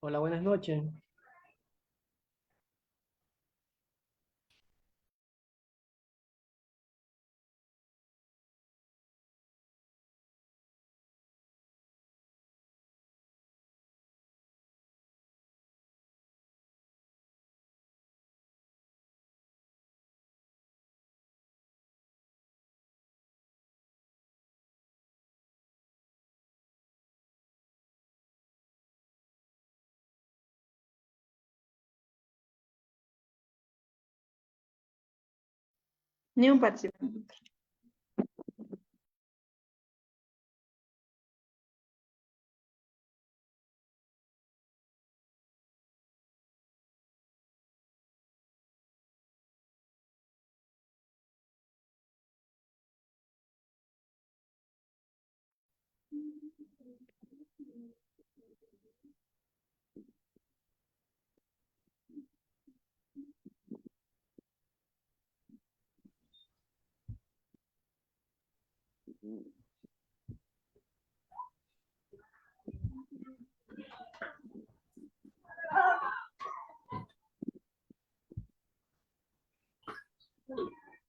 Hola, buenas noches. Ni un participante.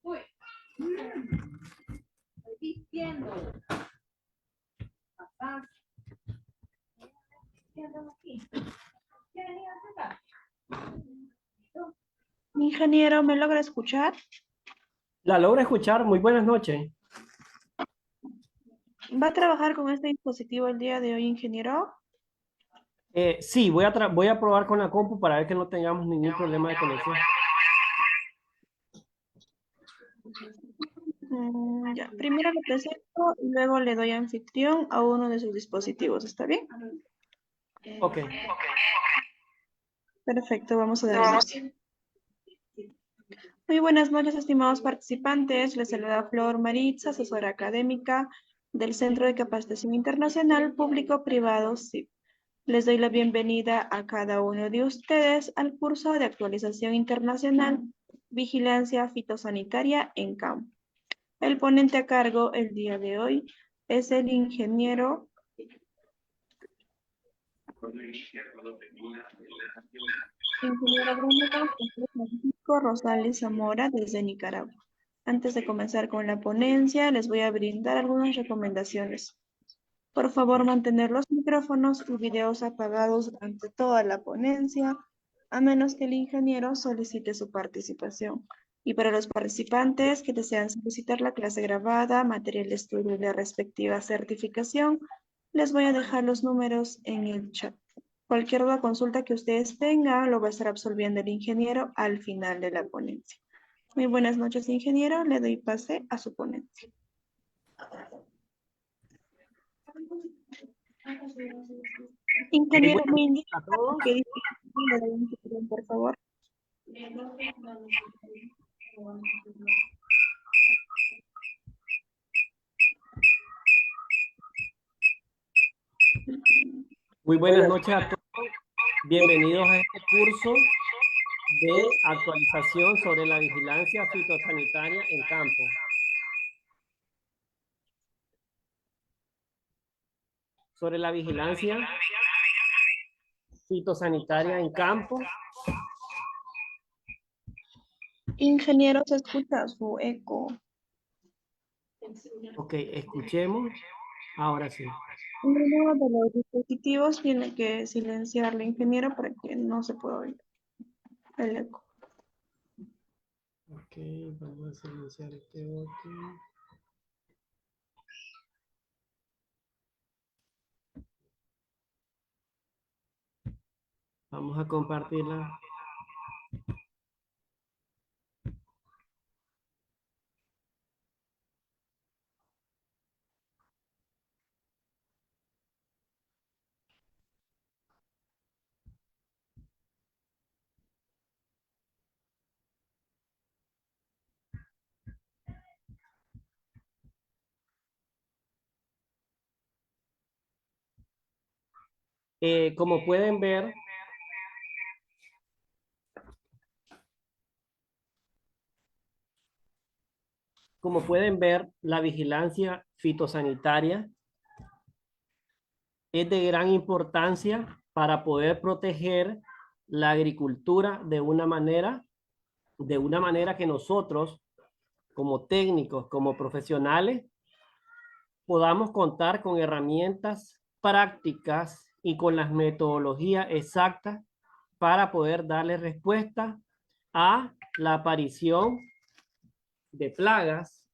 Uy, estoy vistiendo. Papá. ¿Qué andamos aquí? ¿Qué venía a sacar? Ingeniero, ¿me logra escuchar? La logro escuchar. Muy buenas noches. ¿Va a trabajar con este dispositivo el día de hoy, ingeniero? Sí, voy a probar con la compu para ver que no tengamos ningún problema de conexión. Ya, primero lo presento y luego le doy anfitrión a uno de sus dispositivos, ¿está bien? Ok. Perfecto, vamos a dar inicio. Muy buenas noches, estimados participantes. Les saluda Flor Maritza, asesora académica del Centro de Capacitación Internacional Público-Privado CIP. Les doy la bienvenida a cada uno de ustedes al curso de actualización internacional Vigilancia Fitosanitaria en Campo. El ponente a cargo el día de hoy es el ingeniero agrónomo Francisco Rosales Zamora desde Nicaragua. Antes de comenzar con la ponencia, les voy a brindar algunas recomendaciones. Por favor, mantener los micrófonos y videos apagados durante toda la ponencia, a menos que el ingeniero solicite su participación. Y para los participantes que desean solicitar la clase grabada, material de estudio y la respectiva certificación, les voy a dejar los números en el chat. Cualquier duda o consulta que ustedes tengan, lo va a estar absolviendo el ingeniero al final de la ponencia. Muy buenas noches, ingeniero. Le doy pase a su ponencia. Ingeniero, Buenas me noches indica a todos. que dice, le doy un por favor. Muy buenas noches a todos. Bienvenidos a este curso de actualización sobre la vigilancia fitosanitaria en campo. Sobre la vigilancia fitosanitaria en campo. Ingeniero, se escucha su eco. Ok, escuchemos. Ahora sí. Uno de los dispositivos tiene que silenciarle, ingeniero, para que no se pueda oír el eco. Ok, vamos a silenciar este otro. Vamos a compartirla. Como pueden ver, la vigilancia fitosanitaria es de gran importancia para poder proteger la agricultura de una manera que nosotros, como técnicos, como profesionales, podamos contar con herramientas prácticas y con las metodologías exactas para poder darle respuesta a la aparición de plagas,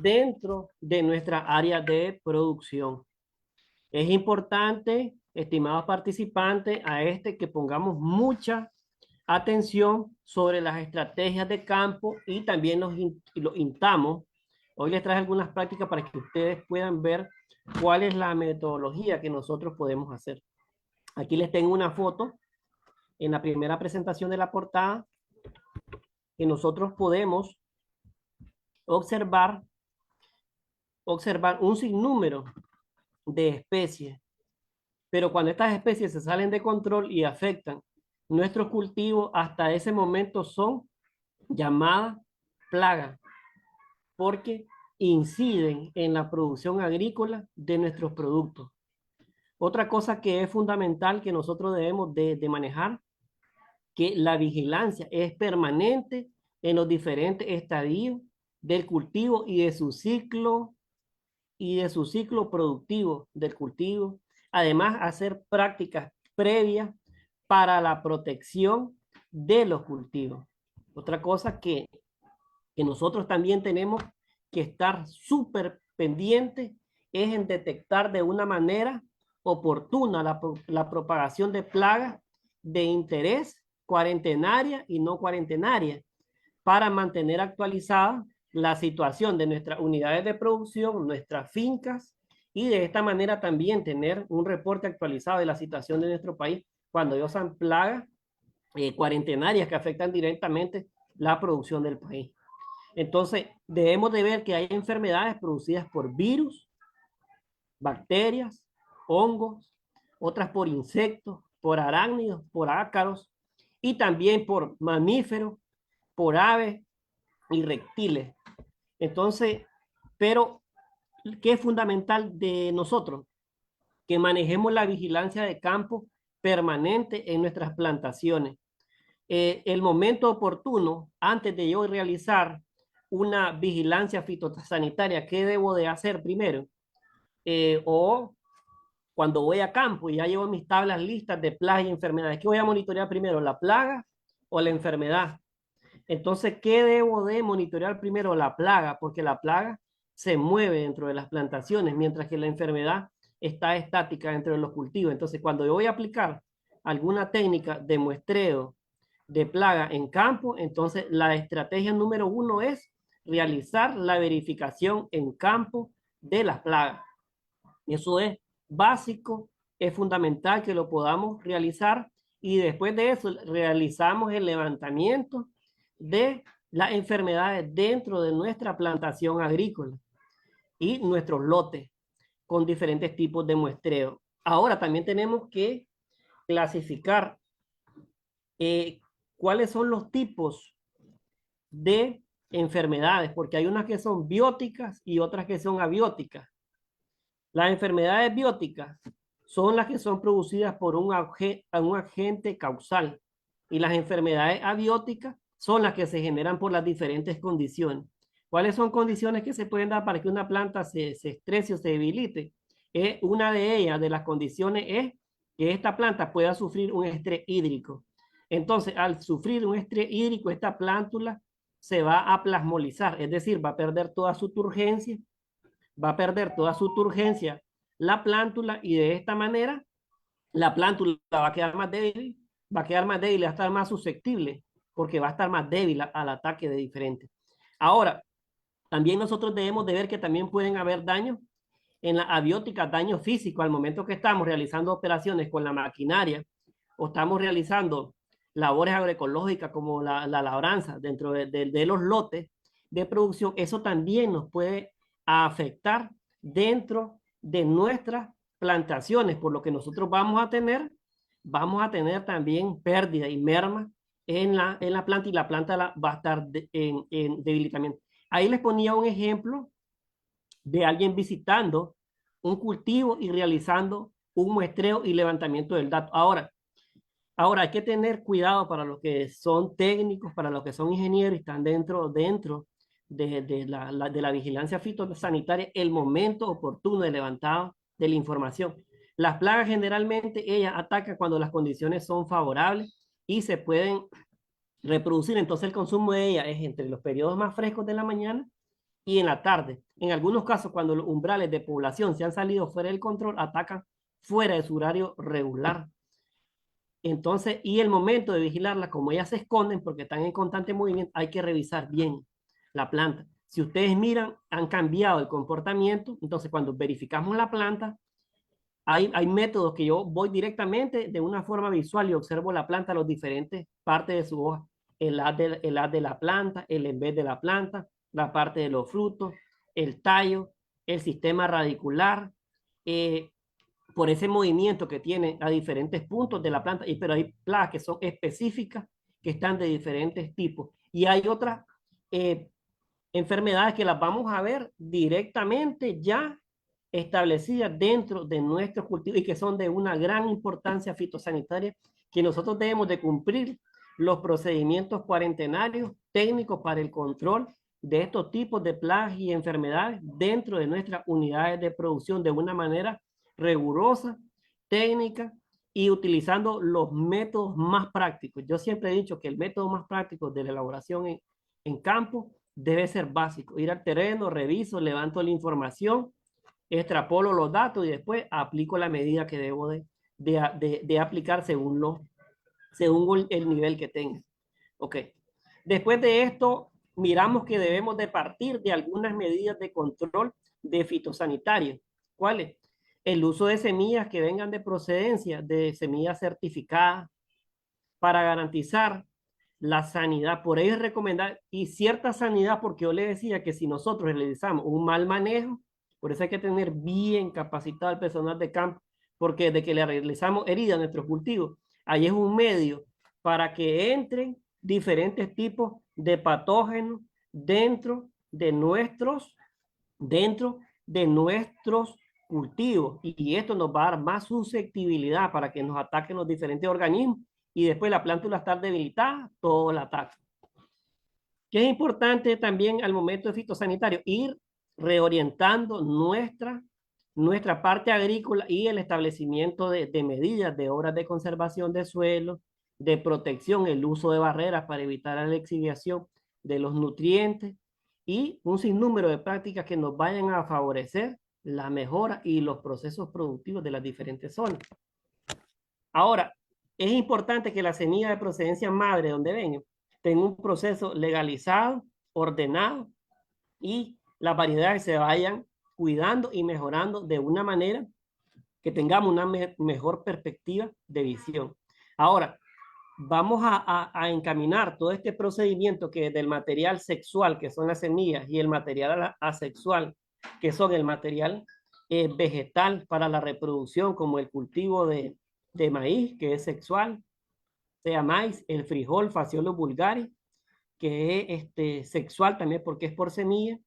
dentro de nuestra área de producción. Es importante, estimados participantes, que pongamos mucha atención sobre las estrategias de campo y también los instamos. Hoy les traje algunas prácticas para que ustedes puedan ver cuál es la metodología que nosotros podemos hacer. Aquí les tengo una foto en la primera presentación de la portada que nosotros podemos observar un sinnúmero de especies. Pero cuando estas especies se salen de control y afectan nuestros cultivos, hasta ese momento son llamadas plagas, porque inciden en la producción agrícola de nuestros productos. Otra cosa que es fundamental que nosotros debemos de manejar, que la vigilancia es permanente en los diferentes estadios del cultivo y de su ciclo productivo del cultivo. Además, hacer prácticas previas para la protección de los cultivos. Otra cosa que nosotros también tenemos que estar súper pendientes es en detectar de una manera oportuna la propagación de plagas de interés cuarentenaria y no cuarentenaria para mantener actualizada la situación de nuestras unidades de producción, nuestras fincas, y de esta manera también tener un reporte actualizado de la situación de nuestro país cuando ellos son plagas cuarentenarias que afectan directamente la producción del país. Entonces, debemos de ver que hay enfermedades producidas por virus, bacterias, hongos, otras por insectos, por arácnidos, por ácaros y también por mamíferos, por aves y reptiles. Entonces, pero, ¿qué es fundamental de nosotros? Que manejemos la vigilancia de campo permanente en nuestras plantaciones. El momento oportuno, antes de yo realizar una vigilancia fitosanitaria, ¿qué debo de hacer primero? O cuando voy a campo y ya llevo mis tablas listas de plagas y enfermedades, ¿qué voy a monitorear primero? ¿La plaga o la enfermedad? Entonces, ¿qué debo de monitorear primero? La plaga, porque la plaga se mueve dentro de las plantaciones, mientras que la enfermedad está estática dentro de los cultivos. Entonces, cuando yo voy a aplicar alguna técnica de muestreo de plaga en campo, entonces la estrategia número 1 es realizar la verificación en campo de las plagas. Eso es básico, es fundamental que lo podamos realizar, y después de eso realizamos el levantamiento de las enfermedades dentro de nuestra plantación agrícola y nuestros lotes con diferentes tipos de muestreo. Ahora también tenemos que clasificar cuáles son los tipos de enfermedades, porque hay unas que son bióticas y otras que son abióticas. Las enfermedades bióticas son las que son producidas por un agente causal, y las enfermedades abióticas son las que se generan por las diferentes condiciones. ¿Cuáles son condiciones que se pueden dar para que una planta se estrese o se debilite? Una de ellas, de las condiciones, es que esta planta pueda sufrir un estrés hídrico. Entonces, al sufrir un estrés hídrico, esta plántula se va a plasmolizar, es decir, va a perder toda su turgencia, la plántula, y de esta manera la plántula va a quedar más débil, va a estar más susceptible, porque va a estar más débil al ataque de diferentes. Ahora, también nosotros debemos de ver que también pueden haber daños en la abiótica, daños físicos al momento que estamos realizando operaciones con la maquinaria o estamos realizando labores agroecológicas como la labranza dentro de los lotes de producción. Eso también nos puede afectar dentro de nuestras plantaciones, por lo que nosotros vamos a tener también pérdida y merma en la planta, y la planta va a estar en debilitamiento. Ahí les ponía un ejemplo de alguien visitando un cultivo y realizando un muestreo y levantamiento del dato. Ahora hay que tener cuidado para los que son técnicos, para los que son ingenieros y están dentro de la vigilancia fitosanitaria, el momento oportuno de levantado de la información. Las plagas generalmente ellas atacan cuando las condiciones son favorables y se pueden reproducir. Entonces el consumo de ellas es entre los periodos más frescos de la mañana y en la tarde. En algunos casos, cuando los umbrales de población se han salido fuera del control, atacan fuera de su horario regular. Entonces, y el momento de vigilarlas, como ellas se esconden porque están en constante movimiento, hay que revisar bien la planta. Si ustedes miran, han cambiado el comportamiento. Entonces, cuando verificamos la planta, hay métodos que yo voy directamente de una forma visual y observo la planta, las diferentes partes de su hoja. El haz de la planta, el envés de la planta, la parte de los frutos, el tallo, el sistema radicular, por ese movimiento que tiene a diferentes puntos de la planta, pero hay plagas que son específicas, que están de diferentes tipos. Y hay otras enfermedades que las vamos a ver directamente ya establecidas dentro de nuestros cultivos y que son de una gran importancia fitosanitaria, que nosotros debemos de cumplir los procedimientos cuarentenarios técnicos para el control de estos tipos de plagas y enfermedades dentro de nuestras unidades de producción de una manera rigurosa, técnica y utilizando los métodos más prácticos. Yo siempre he dicho que el método más práctico de la elaboración en campo debe ser básico. Ir al terreno, reviso, levanto la información, extrapolo los datos y después aplico la medida que debo de aplicar según el nivel que tenga. Ok. Después de esto, miramos que debemos de partir de algunas medidas de control de fitosanitario. ¿Cuáles? El uso de semillas que vengan de procedencia, de semillas certificadas, para garantizar la sanidad. Por ello es recomendar, y cierta sanidad, porque yo le decía que si nosotros realizamos un mal manejo, por eso hay que tener bien capacitado al personal de campo, porque de que le realizamos heridas a nuestros cultivos, ahí es un medio para que entren diferentes tipos de patógenos dentro de nuestros cultivos, y esto nos va a dar más susceptibilidad para que nos ataquen los diferentes organismos y después la planta va a estar debilitada, todo la ataca. ¿Qué es importante también al momento de fitosanitario? Ir reorientando nuestra parte agrícola y el establecimiento de medidas de obras de conservación de suelo, de protección, el uso de barreras para evitar la lixiviación de los nutrientes y un sinnúmero de prácticas que nos vayan a favorecer la mejora y los procesos productivos de las diferentes zonas. Ahora, es importante que la semilla de procedencia madre, donde venga, tenga un proceso legalizado, ordenado y las variedades se vayan cuidando y mejorando de una manera que tengamos una mejor perspectiva de visión. Ahora, vamos a encaminar todo este procedimiento que del material sexual, que son las semillas, y el material asexual, que son el material vegetal para la reproducción, como el cultivo de maíz, que es sexual, sea maíz, el frijol, Phaseolus vulgaris, que es sexual también porque es por semilla,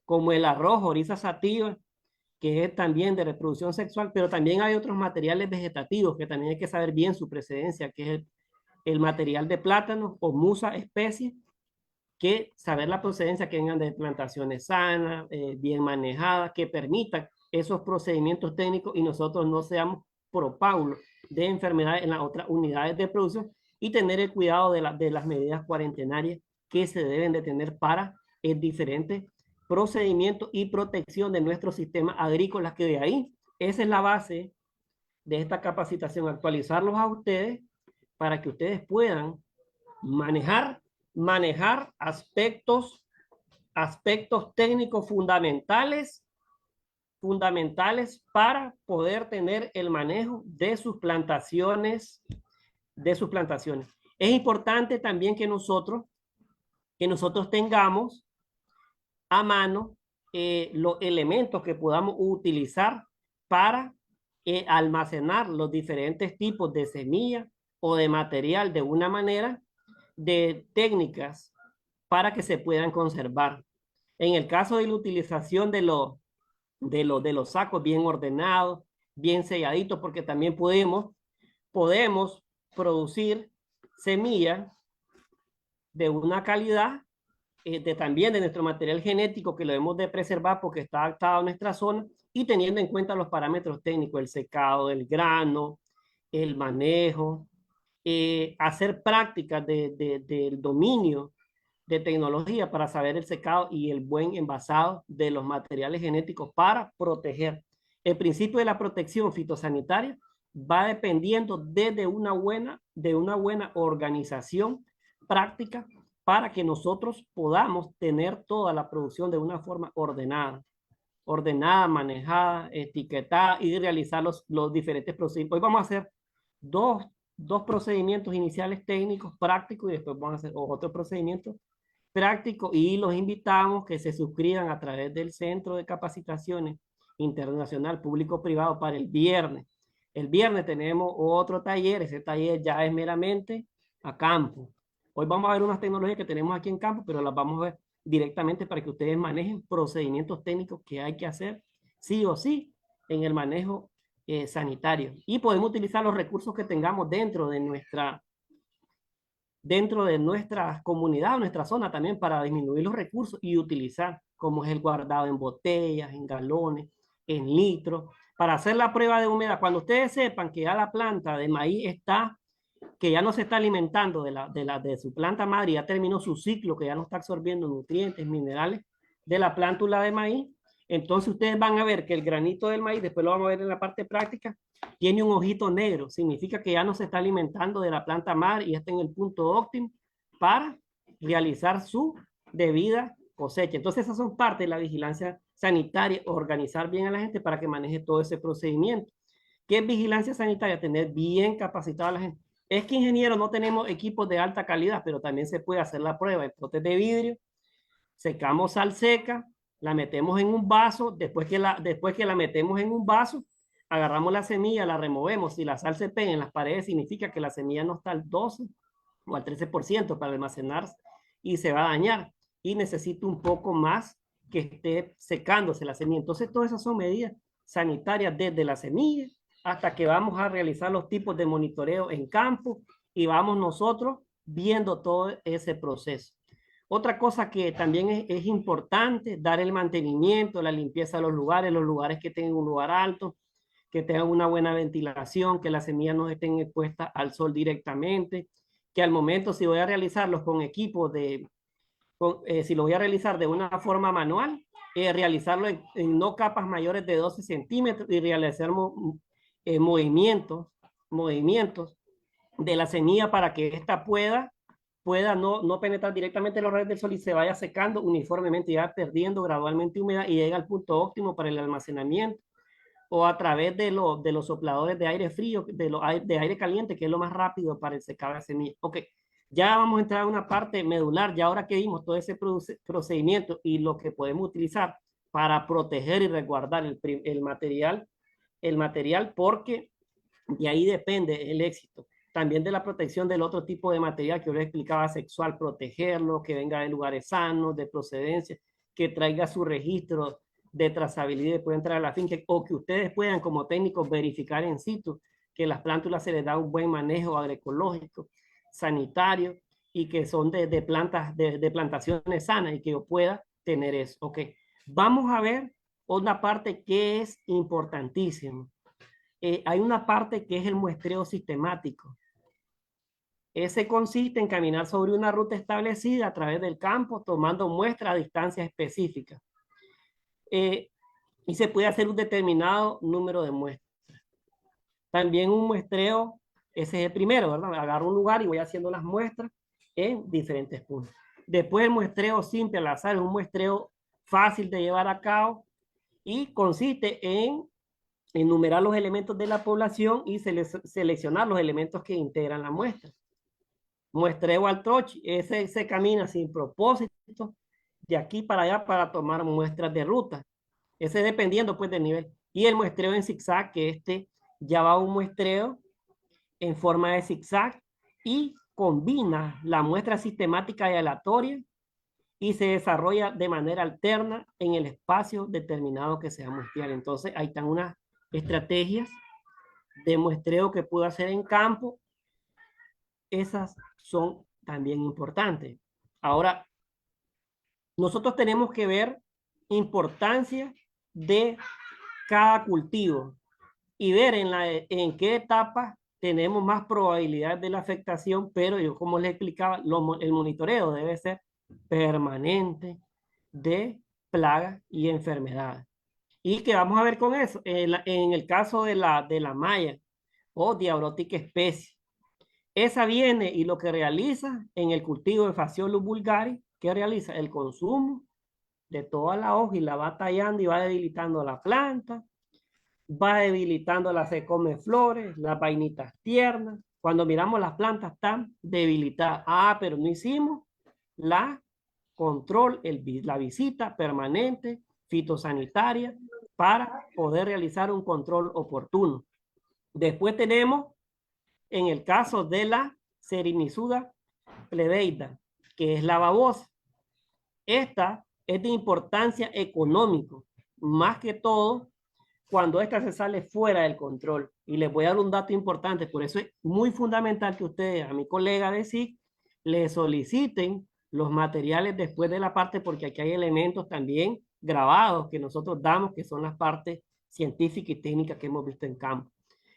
como el arroz, Oryza sativa, que es también de reproducción sexual, pero también hay otros materiales vegetativos que también hay que saber bien su precedencia, que es el material de plátano o musa especie, que saber la procedencia, que vengan de plantaciones sanas, bien manejadas, que permitan esos procedimientos técnicos y nosotros no seamos propágulos de enfermedades en las otras unidades de producción y tener el cuidado de las medidas cuarentenarias que se deben de tener para diferentes procedimientos y protección de nuestros sistemas agrícolas, que de ahí, esa es la base de esta capacitación, actualizarlos a ustedes para que ustedes puedan manejar aspectos técnicos fundamentales para poder tener el manejo de sus plantaciones. Es importante también que nosotros tengamos a mano los elementos que podamos utilizar para almacenar los diferentes tipos de semillas o de material de una manera de técnicas para que se puedan conservar. En el caso de la utilización de de los sacos bien ordenados, bien selladitos, porque también podemos producir semillas de una calidad también de nuestro material genético que lo debemos de preservar porque está adaptado a nuestra zona y teniendo en cuenta los parámetros técnicos, el secado del grano, el manejo, hacer prácticas del dominio de tecnología para saber el secado y el buen envasado de los materiales genéticos para proteger. El principio de la protección fitosanitaria va dependiendo de una buena organización práctica para que nosotros podamos tener toda la producción de una forma ordenada, manejada, etiquetada y realizar los diferentes procedimientos. Hoy vamos a hacer dos procedimientos iniciales técnicos prácticos y después vamos a hacer otro procedimiento práctico y los invitamos que se suscriban a través del Centro de Capacitaciones Internacional Público-Privado para el viernes. El viernes tenemos otro taller, ese taller ya es meramente a campo. Hoy vamos a ver unas tecnologías que tenemos aquí en campo, pero las vamos a ver directamente para que ustedes manejen procedimientos técnicos que hay que hacer sí o sí en el manejo sanitario. Y podemos utilizar los recursos que tengamos dentro de nuestra comunidad, nuestra zona también para disminuir los recursos y utilizar como es el guardado en botellas, en galones, en litros, para hacer la prueba de humedad. Cuando ustedes sepan que ya la planta de maíz está, que ya no se está alimentando de su planta madre, ya terminó su ciclo, que ya no está absorbiendo nutrientes, minerales de la plántula de maíz, entonces ustedes van a ver que el granito del maíz, después lo vamos a ver en la parte práctica, tiene un ojito negro, significa que ya no se está alimentando de la planta madre y está en el punto óptimo para realizar su debida cosecha. Entonces esas son parte de la vigilancia sanitaria, organizar bien a la gente para que maneje todo ese procedimiento. ¿Qué es vigilancia sanitaria? Tener bien capacitada a la gente. Es que ingenieros no tenemos equipos de alta calidad, pero también se puede hacer la prueba en potes de vidrio, secamos sal seca, la metemos en un vaso, después que la metemos en un vaso, agarramos la semilla, la removemos, si la sal se pega en las paredes significa que la semilla no está al 12 o al 13% para almacenarse y se va a dañar y necesita un poco más que esté secándose la semilla. Entonces todas esas son medidas sanitarias desde la semilla hasta que vamos a realizar los tipos de monitoreo en campo y vamos nosotros viendo todo ese proceso. Otra cosa que también es importante, dar el mantenimiento, la limpieza de los lugares que tengan un lugar alto, que tengan una buena ventilación, que las semillas no estén expuestas al sol directamente, que al momento si voy a realizarlos con equipos si lo voy a realizar de una forma manual, realizarlo en no capas mayores de 12 centímetros y realizar movimientos de la semilla para que ésta pueda no penetrar directamente en los rayos del sol y se vaya secando uniformemente, ya perdiendo gradualmente humedad y llega al punto óptimo para el almacenamiento o a través de los sopladores de aire frío, de aire caliente, que es lo más rápido para el secado de semilla. Ok, ya vamos a entrar a una parte medular, ya ahora que vimos todo ese procedimiento y lo que podemos utilizar para proteger y resguardar el material, porque de ahí depende el éxito. También de la protección del otro tipo de material que yo les explicaba, sexual, protegerlo, que venga de lugares sanos, de procedencia, que traiga su registro de trazabilidad y pueda entrar a la finca, o que ustedes puedan como técnicos verificar en situ que las plántulas se les da un buen manejo agroecológico, sanitario, y que son de plantaciones sanas y que yo pueda tener eso. Ok, vamos a ver una parte que es importantísima. Hay una parte que es el muestreo sistemático. Ese consiste en caminar sobre una ruta establecida a través del campo, tomando muestras a distancias específicas. Y se puede hacer un determinado número de muestras. También un muestreo, ese es el primero, ¿verdad? Agarro un lugar y voy haciendo las muestras en diferentes puntos. Después el muestreo simple al azar es un muestreo fácil de llevar a cabo y consiste en enumerar los elementos de la población y seleccionar los elementos que integran la muestra. Muestreo al troche, ese se camina sin propósito de aquí para allá para tomar muestras de ruta. Ese dependiendo pues del nivel. Y el muestreo en zigzag, que ya va un muestreo en forma de zigzag y combina la muestra sistemática y aleatoria y se desarrolla de manera alterna en el espacio determinado que sea muestrear. Entonces, ahí están unas estrategias de muestreo que puedo hacer en campo. Esas son también importantes. Ahora, nosotros tenemos que ver importancia de cada cultivo y ver en qué etapa tenemos más probabilidad de la afectación, pero yo como les explicaba, el monitoreo debe ser permanente de plagas y enfermedades. ¿Y qué vamos a ver con eso? En el caso de la malla o diabrótica especie, esa viene y lo que realiza en el cultivo de Phaseolus vulgaris, ¿qué realiza? El consumo de toda la hoja y la va tallando y va debilitando la planta, va debilitando las secomeflores, las vainitas tiernas. Cuando miramos las plantas están debilitadas. Ah, pero no hicimos la control, la visita permanente fitosanitaria para poder realizar un control oportuno. Después tenemos, en el caso de la Serenisuda plebeida, que es la babosa. Esta es de importancia económica, más que todo cuando esta se sale fuera del control. Y les voy a dar un dato importante, por eso es muy fundamental que ustedes a mi colega de SIC le soliciten los materiales después de la parte, porque aquí hay elementos también grabados que nosotros damos, que son las partes científicas y técnicas que hemos visto en campo.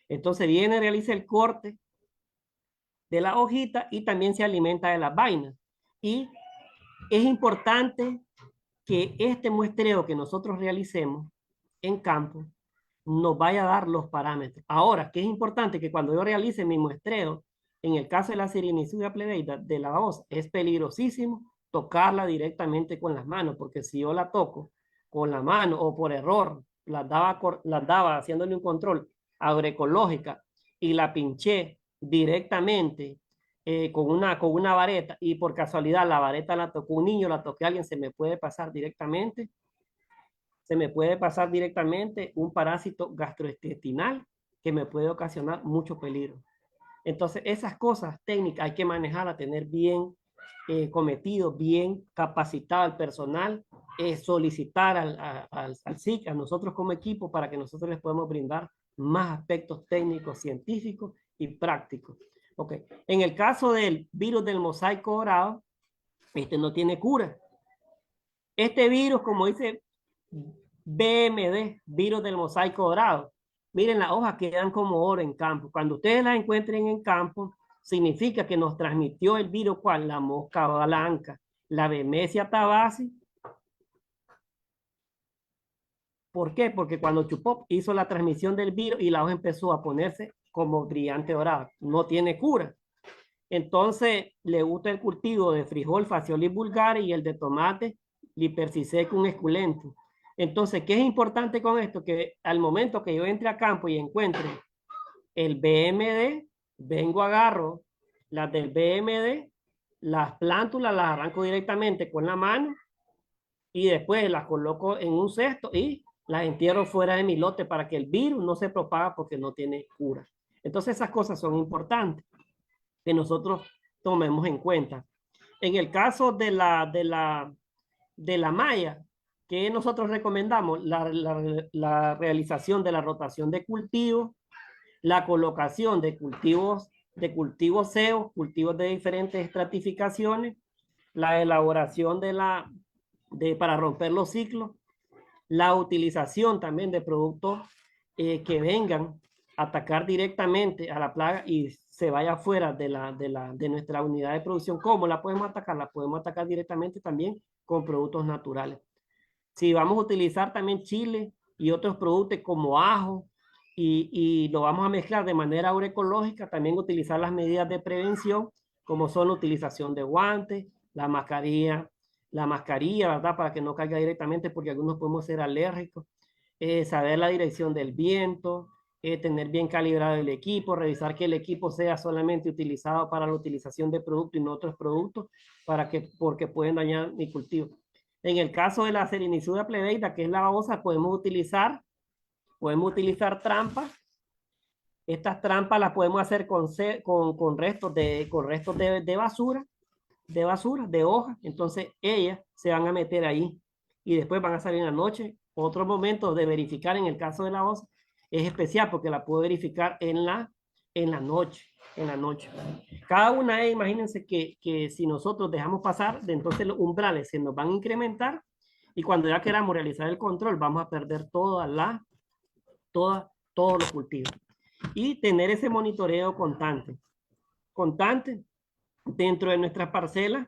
Entonces viene, realiza el corte de la hojita y también se alimenta de las vainas. Y es importante que este muestreo que nosotros realicemos en campo nos vaya a dar los parámetros. Ahora, que es importante que cuando yo realice mi muestreo, en el caso de la Serenisuda plebeida de la babosa, es peligrosísimo tocarla directamente con las manos, porque si yo la toco con la mano o por error, la daba haciéndole un control agroecológica y la pinché directamente con una vareta y por casualidad la vareta la tocó un niño, la toqué a alguien, se me puede pasar directamente un parásito gastrointestinal que me puede ocasionar mucho peligro. Entonces, esas cosas técnicas hay que manejar, a tener bien cometido, bien capacitado al personal, solicitar al SIC, a nosotros como equipo, para que nosotros les podamos brindar más aspectos técnicos, científicos y prácticos. Okay. En el caso del virus del mosaico dorado, este no tiene cura. Este virus, como dice BMD, virus del mosaico dorado, miren, las hojas quedan como oro en campo. Cuando ustedes las encuentren en campo, significa que nos transmitió el virus, ¿cuál? La mosca blanca, la Bemesia tabaci. ¿Por qué? Porque cuando chupó hizo la transmisión del virus y la hoja empezó a ponerse como brillante dorada. No tiene cura. Entonces, le gusta el cultivo de frijol Phaseolus vulgaris y el de tomate Lypercisecum esculentum. Entonces, ¿qué es importante con esto? Que al momento que yo entre a campo y encuentre el BMD, vengo, agarro las del BMD, las plántulas las arranco directamente con la mano y después las coloco en un cesto y las entierro fuera de mi lote para que el virus no se propaga porque no tiene cura. Entonces, esas cosas son importantes que nosotros tomemos en cuenta. En el caso de la malla, que nosotros recomendamos la realización de la rotación de cultivos, la colocación de cultivos SEO, cultivos de diferentes estratificaciones, la elaboración para romper los ciclos, la utilización también de productos que vengan a atacar directamente a la plaga y se vaya fuera de nuestra unidad de producción. ¿Cómo la podemos atacar? La podemos atacar directamente también con productos naturales. Si vamos a utilizar también chile y otros productos como ajo y lo vamos a mezclar de manera agroecológica, también utilizar las medidas de prevención como son la utilización de guantes, la mascarilla, ¿verdad? Para que no caiga directamente porque algunos podemos ser alérgicos, saber la dirección del viento, tener bien calibrado el equipo, revisar que el equipo sea solamente utilizado para la utilización de productos y no otros productos porque pueden dañar mi cultivo. En el caso de la Serenisuda plebeida, que es la babosa, podemos utilizar trampas. Estas trampas las podemos hacer con restos de basura de basura, de hojas, entonces ellas se van a meter ahí y después van a salir en la noche. Otro momento de verificar en el caso de la babosa es especial porque la puedo verificar en la noche, en la noche. Cada una es, imagínense que si nosotros dejamos pasar, entonces los umbrales se nos van a incrementar y cuando ya queramos realizar el control vamos a perder todos los cultivos. Y tener ese monitoreo constante dentro de nuestras parcelas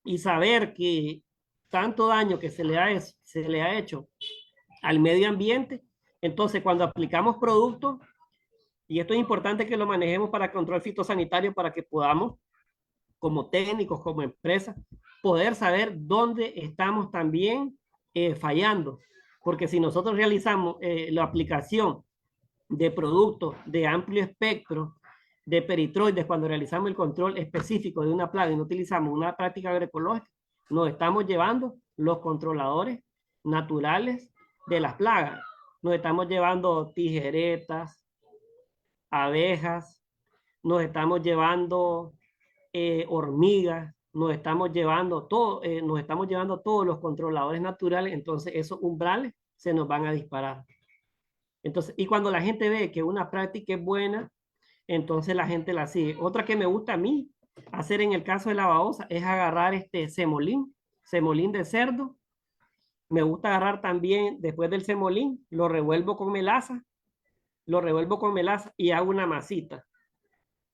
y saber que tanto daño que se le ha hecho al medio ambiente, entonces cuando aplicamos productos, y esto es importante que lo manejemos para control fitosanitario para que podamos, como técnicos, como empresa, poder saber dónde estamos también fallando. Porque si nosotros realizamos la aplicación de productos de amplio espectro, de peritroides, cuando realizamos el control específico de una plaga y no utilizamos una práctica agroecológica, nos estamos llevando los controladores naturales de las plagas. Nos estamos llevando tijeretas, abejas, nos estamos llevando hormigas, nos estamos llevando todos los controladores naturales, entonces esos umbrales se nos van a disparar. Entonces, y cuando la gente ve que una práctica es buena, entonces la gente la sigue. Otra que me gusta a mí hacer en el caso de la babosa es agarrar este semolín de cerdo. Me gusta agarrar también, después del semolín, lo revuelvo con melaza y hago una masita.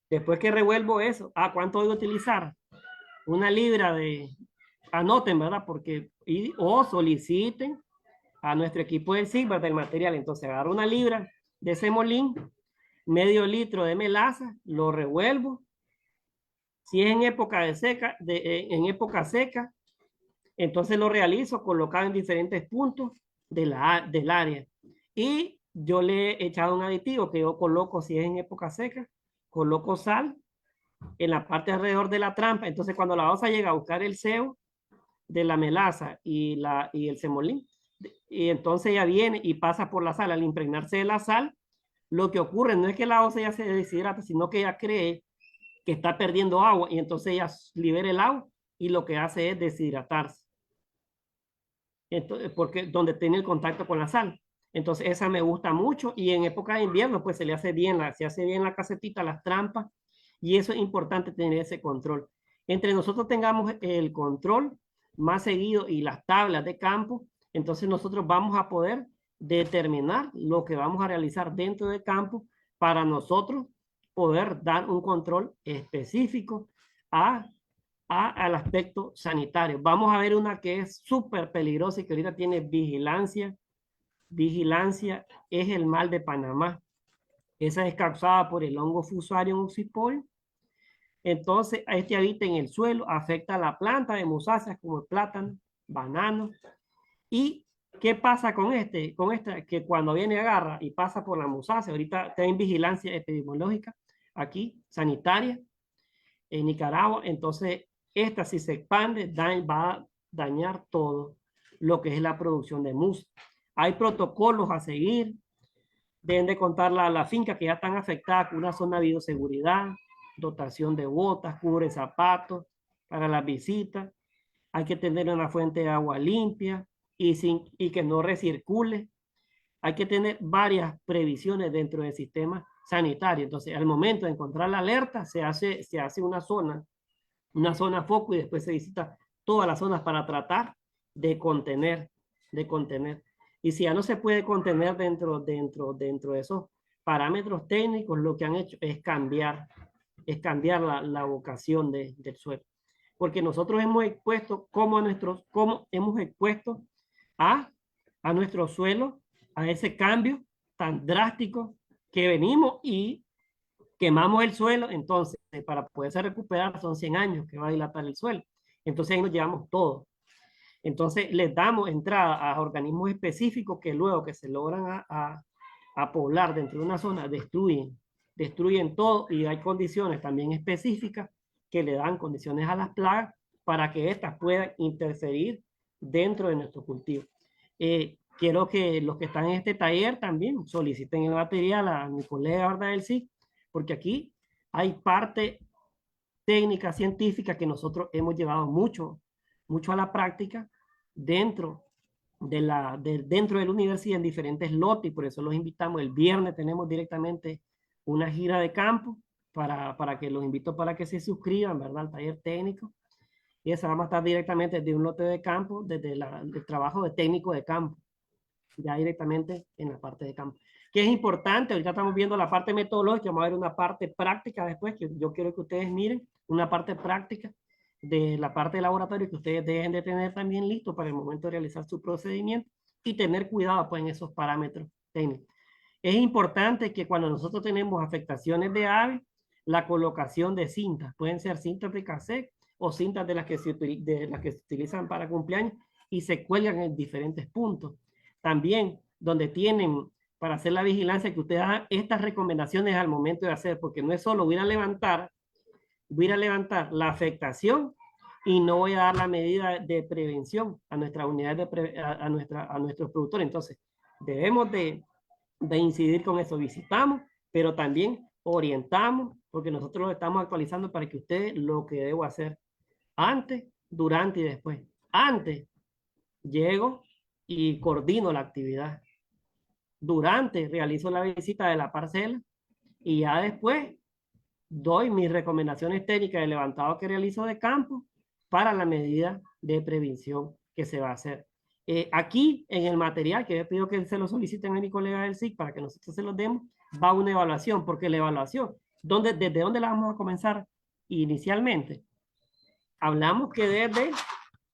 Después que revuelvo eso, ¿cuánto voy a utilizar? 1 libra anoten, ¿verdad? Porque, o soliciten a nuestro equipo del SIGBA del material. Entonces agarro 1 libra de semolín, medio litro de melaza, lo revuelvo. Si es en época en época seca, entonces lo realizo colocado en diferentes puntos del área. Y yo le he echado un aditivo que yo coloco, si es en época seca, coloco sal en la parte alrededor de la trampa. Entonces cuando la babosa llega a buscar el sebo de la melaza y el semolín, y entonces ella viene y pasa por la sal. Al impregnarse de la sal, lo que ocurre no es que la babosa ya se deshidrata, sino que ella cree que está perdiendo agua y entonces ella libera el agua y lo que hace es deshidratarse. Entonces, porque donde tiene el contacto con la sal. Entonces esa me gusta mucho y en época de invierno pues se hace bien la casetita, las trampas y eso es importante tener ese control. Entre nosotros tengamos el control más seguido y las tablas de campo, entonces nosotros vamos a poder determinar lo que vamos a realizar dentro del campo para nosotros poder dar un control específico al aspecto sanitario. Vamos a ver una que es súper peligrosa y que ahorita tiene vigilancia. Vigilancia es el mal de Panamá. Esa es causada por el hongo Fusarium oxypole. Entonces, este habita en el suelo, afecta a la planta de musáceas como el plátano, banano. ¿Y qué pasa con esta? Que cuando viene agarra y pasa por la musácea, ahorita está en vigilancia epidemiológica, aquí, sanitaria, en Nicaragua, entonces esta si se expande va a dañar todo lo que es la producción de mus. Hay protocolos a seguir, deben de contar la finca que ya están afectadas con una zona de bioseguridad, dotación de botas, cubre zapatos para las visitas, hay que tener una fuente de agua limpia y que no recircule. Hay que tener varias previsiones dentro del sistema sanitario. Entonces, al momento de encontrar la alerta, se hace una zona foco y después se visita todas las zonas para tratar de contener. Y si ya no se puede contener dentro de esos parámetros técnicos, lo que han hecho es cambiar la vocación del suelo. Porque nosotros hemos expuesto cómo hemos expuesto a nuestro suelo a ese cambio tan drástico que venimos y quemamos el suelo. Entonces, para poderse recuperar son 100 años que va a dilatar el suelo. Entonces ahí nos llevamos todo. Entonces les damos entrada a organismos específicos que luego que se logran a poblar dentro de una zona, destruyen todo y hay condiciones también específicas que le dan condiciones a las plagas para que éstas puedan interferir dentro de nuestro cultivo. Quiero que los que están en este taller también soliciten el material a mi colega, ¿verdad? Del SIC, porque aquí hay parte técnicas científicas que nosotros hemos llevado mucho a la práctica dentro dentro de la universidad en diferentes lotes, y por eso los invitamos. El viernes tenemos directamente una gira de campo para que los invito para que se suscriban, ¿verdad? Al taller técnico. Y esa vamos a estar directamente desde un lote de campo, desde el trabajo de técnico de campo, ya directamente en la parte de campo. Que es importante, ahorita estamos viendo la parte metodológica, vamos a ver una parte práctica después, que yo quiero que ustedes miren, una parte práctica de la parte de laboratorio que ustedes deben de tener también listo para el momento de realizar su procedimiento y tener cuidado pues en esos parámetros técnicos. Es importante que cuando nosotros tenemos afectaciones de aves, la colocación de cintas, pueden ser cintas de cassette o cintas de las que se utilizan para cumpleaños y se cuelgan en diferentes puntos. También donde tienen para hacer la vigilancia, que ustedes hagan estas recomendaciones al momento de hacer, porque no es solo voy a levantar la afectación y no voy a dar la medida de prevención a nuestra unidad a nuestros productores. Entonces, debemos de incidir con eso. Visitamos, pero también orientamos, porque nosotros lo estamos actualizando para que ustedes lo que debo hacer antes, durante y después. Antes, llego y coordino la actividad. Durante, realizo la visita de la parcela y ya después doy mis recomendaciones técnicas de levantado que realizo de campo para la medida de prevención que se va a hacer. Aquí en el material, que yo pido que se lo soliciten a mi colega del SIC para que nosotros se los demos, va una evaluación, porque la evaluación, ¿desde dónde la vamos a comenzar inicialmente? Hablamos que desde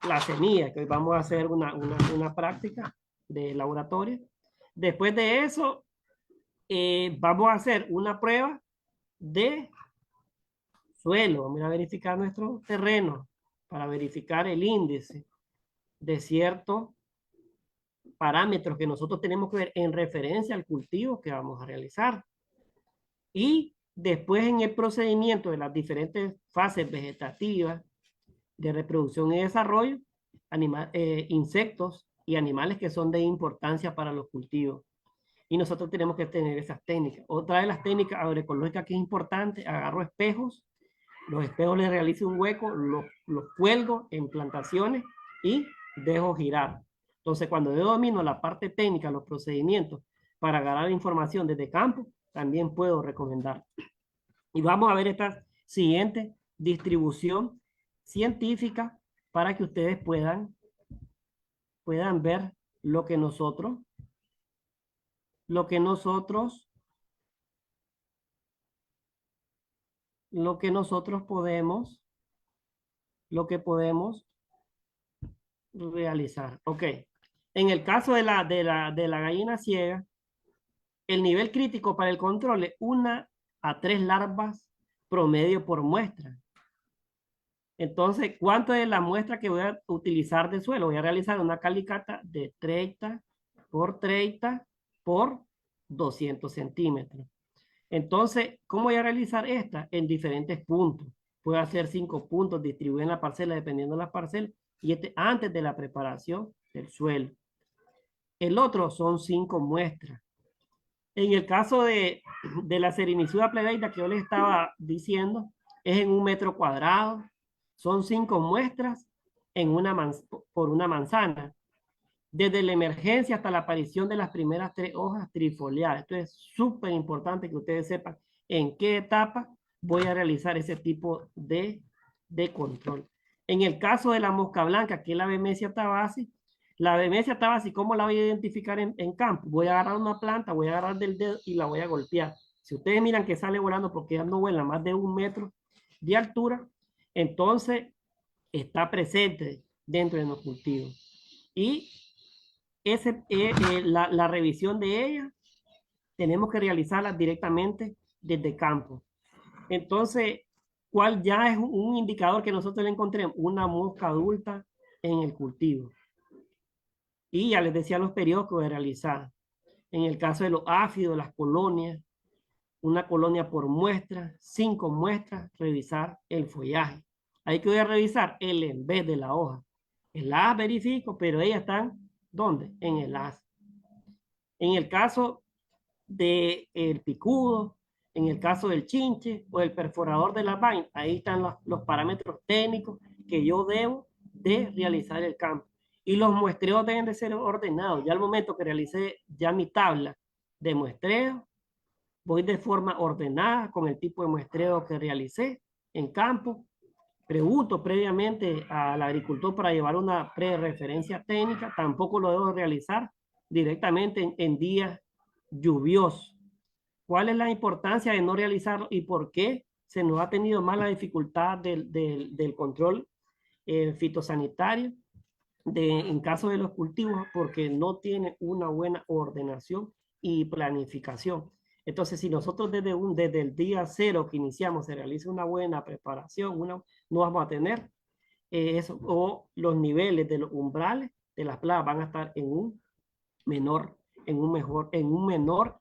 la semilla, que hoy vamos a hacer una práctica de laboratorio. Después de eso, vamos a hacer una prueba de suelo. Vamos a verificar nuestro terreno para verificar el índice de ciertos parámetros que nosotros tenemos que ver en referencia al cultivo que vamos a realizar. Y después en el procedimiento de las diferentes fases vegetativas de reproducción y desarrollo, insectos y animales que son de importancia para los cultivos. Y nosotros tenemos que tener esas técnicas. Otra de las técnicas agroecológicas que es importante, agarro espejos, los espejos les realizo un hueco, los cuelgo en plantaciones y dejo girar. Entonces, cuando yo domino la parte técnica, los procedimientos para agarrar información desde campo, también puedo recomendar. Y vamos a ver esta siguiente distribución científica para que ustedes puedan ver lo que nosotros podemos realizar. Ok. En el caso de la gallina ciega, el nivel crítico para el control es 1 a 3 larvas promedio por muestra. Entonces, ¿cuánto es la muestra que voy a utilizar de suelo? Voy a realizar una calicata de 30 por 30 por 200 centímetros. Entonces, ¿cómo voy a realizar esta? En diferentes puntos. Puedo hacer 5 puntos, distribuir en la parcela dependiendo de la parcela, y antes de la preparación del suelo. El otro son 5 muestras. En el caso de la Serenisuda plebeida que yo les estaba diciendo, es en 1 metro cuadrado. Son 5 muestras por una manzana. Desde la emergencia hasta la aparición de las primeras 3 hojas trifoliadas. Esto es súper importante que ustedes sepan en qué etapa voy a realizar ese tipo de control. En el caso de la mosca blanca, que es la Bemesia tabasi, ¿cómo la voy a identificar en campo? Voy a agarrar una planta, voy a agarrar del dedo y la voy a golpear. Si ustedes miran que sale volando porque ya no vuela más de 1 metro de altura, entonces está presente dentro de los cultivos. Y la revisión de ella tenemos que realizarla directamente desde campo. Entonces, ¿cuál ya es un indicador que nosotros le encontremos? Una mosca adulta en el cultivo. Y ya les decía los periodos que voy a realizar. En el caso de los áfidos, las colonias, una colonia por muestra, 5 muestras, revisar el follaje. Ahí que voy a revisar el en vez de la hoja. El las verifico, pero ellas están, ¿dónde? En el as. En el caso del picudo, En el caso del chinche o el perforador de la vaina, ahí están los parámetros técnicos que yo debo de realizar el campo. Y los muestreos deben de ser ordenados. Ya al momento que realicé ya mi tabla de muestreo, voy de forma ordenada con el tipo de muestreo que realicé en campo. Pregunto previamente al agricultor para llevar una pre-referencia técnica. Tampoco lo debo realizar directamente en días lluviosos. ¿Cuál es la importancia de no realizarlo y por qué se nos ha tenido más la dificultad del control fitosanitario en caso de los cultivos? Porque no tiene una buena ordenación y planificación. Entonces, si nosotros desde el día cero que iniciamos se realiza una buena preparación, no vamos a tener eso, o los niveles de los umbrales de las plagas van a estar en un menor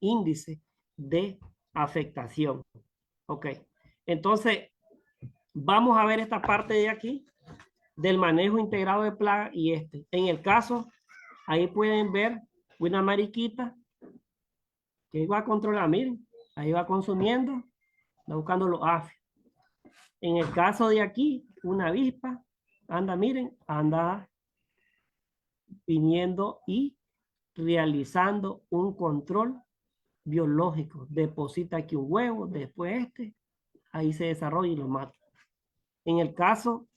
índice de afectación. Ok, entonces vamos a ver esta parte de aquí del manejo integrado de plagas y en el caso, ahí pueden ver una mariquita que va a controlar, miren, ahí va consumiendo, va buscando los afios. En el caso de aquí, una avispa, anda, miren, anda viniendo y realizando un control biológico. Deposita aquí un huevo, después ahí se desarrolla y lo mata. En el caso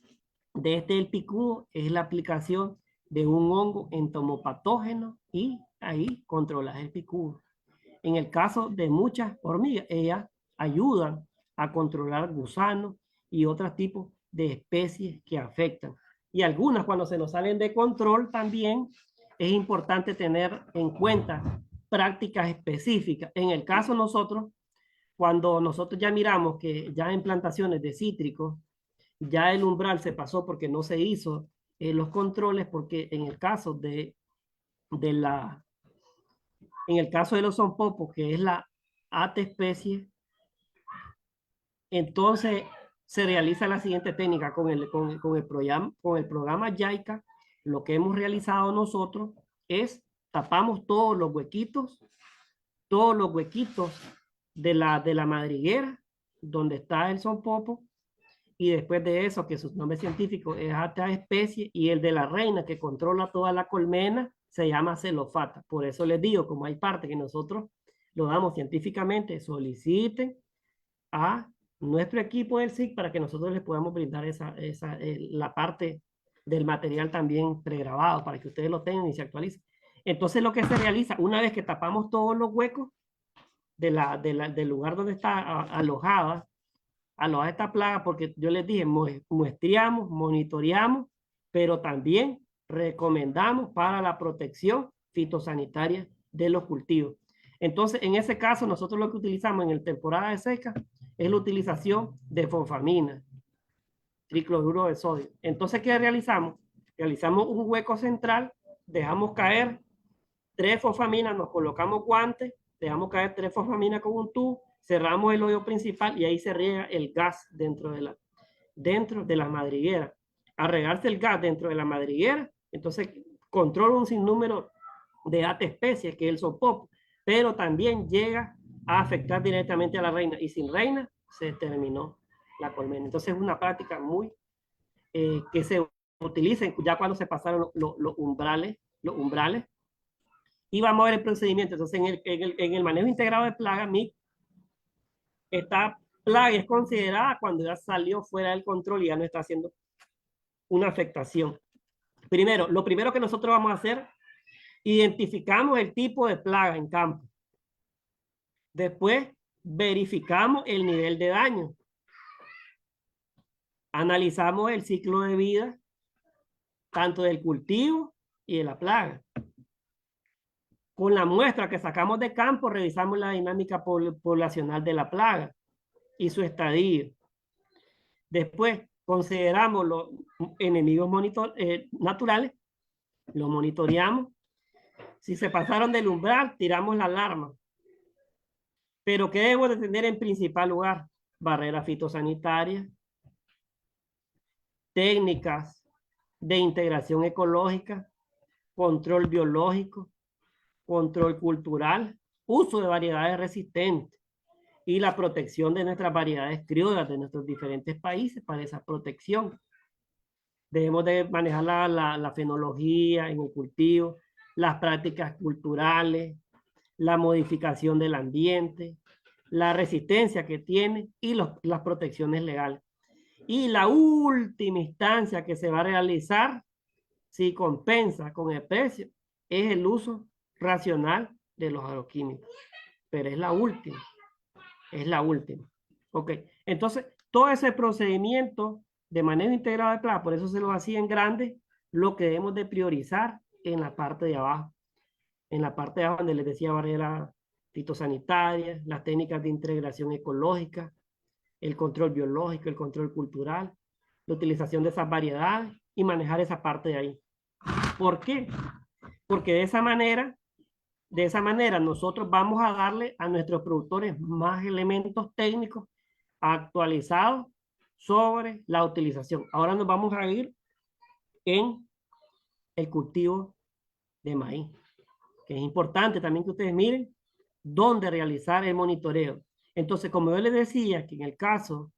de el picudo, es la aplicación de un hongo entomopatógeno y ahí controlas el picudo. En el caso de muchas hormigas, ellas ayudan a controlar gusanos y otros tipos de especies que afectan. Y algunas cuando se nos salen de control también es importante tener en cuenta prácticas específicas. En el caso nosotros, cuando nosotros ya miramos que ya en plantaciones de cítricos, ya el umbral se pasó porque no se hizo los controles, porque en el caso de los sonpopos, que es la ate especie, entonces se realiza la siguiente técnica con el programa JICA. Lo que hemos realizado nosotros es tapamos todos los huequitos de la madriguera donde está el sonpopo, y después de eso, que su nombre científico es ata especie, y el de la reina que controla toda la colmena se llama celofata. Por eso les digo, como hay parte que nosotros lo damos científicamente, soliciten a nuestro equipo del SIC para que nosotros les podamos brindar la parte del material también pregrabado para que ustedes lo tengan y se actualicen. Entonces lo que se realiza, una vez que tapamos todos los huecos del lugar donde está alojada esta plaga, porque yo les dije, muestreamos, monitoreamos, pero también recomendamos para la protección fitosanitaria de los cultivos. Entonces, en ese caso, nosotros lo que utilizamos en el temporada de seca es la utilización de fosfamina, tricloruro de sodio. Entonces, ¿qué realizamos? Realizamos un hueco central, dejamos caer 3 fosfaminas, nos colocamos guantes, dejamos caer 3 fosfaminas con un tubo, cerramos el hoyo principal y ahí se riega el gas dentro de la madriguera. Al regarse el gas dentro de la madriguera, entonces controla un sinnúmero de ate especies, que es el sonpopo, pero también llega a afectar directamente a la reina, y sin reina se terminó la colmena. Entonces es una práctica muy que se utiliza ya cuando se pasaron los umbrales, y vamos a ver el procedimiento. Entonces en el manejo integrado de plagas, esta plaga es considerada cuando ya salió fuera del control y ya no está haciendo una afectación. Primero, lo primero que nosotros vamos a hacer, identificamos el tipo de plaga en campo. Después, verificamos el nivel de daño. Analizamos el ciclo de vida, tanto del cultivo y de la plaga. Con la muestra que sacamos de campo, revisamos la dinámica poblacional de la plaga y su estadio. Después, consideramos los enemigos naturales, los monitoreamos. Si se pasaron del umbral, tiramos la alarma. Pero ¿qué debo de tener en principal lugar? Barrera fitosanitaria, técnicas de integración ecológica, control biológico, control cultural, uso de variedades resistentes. y la protección de nuestras variedades criollas de nuestros diferentes países para esa protección. Debemos de manejar la fenología en el cultivo, las prácticas culturales, la modificación del ambiente, la resistencia que tiene y las protecciones legales. Y la última instancia que se va a realizar, si compensa con el precio, es el uso racional de los agroquímicos. Pero es la última. Es la última. Ok. Entonces, todo ese procedimiento de manejo integrado de plagas, por eso se lo hacía en grande, lo que debemos de priorizar en la parte de abajo. En la parte de abajo, donde les decía, barrera fitosanitaria, las técnicas de integración ecológica, el control biológico, el control cultural, la utilización de esas variedades y manejar esa parte de ahí. ¿Por qué? Porque de esa manera nosotros vamos a darle a nuestros productores más elementos técnicos actualizados sobre la utilización. Ahora nos vamos a ir en el cultivo de maíz, que es importante también que ustedes miren dónde realizar el monitoreo. Entonces, como yo les decía, que en el caso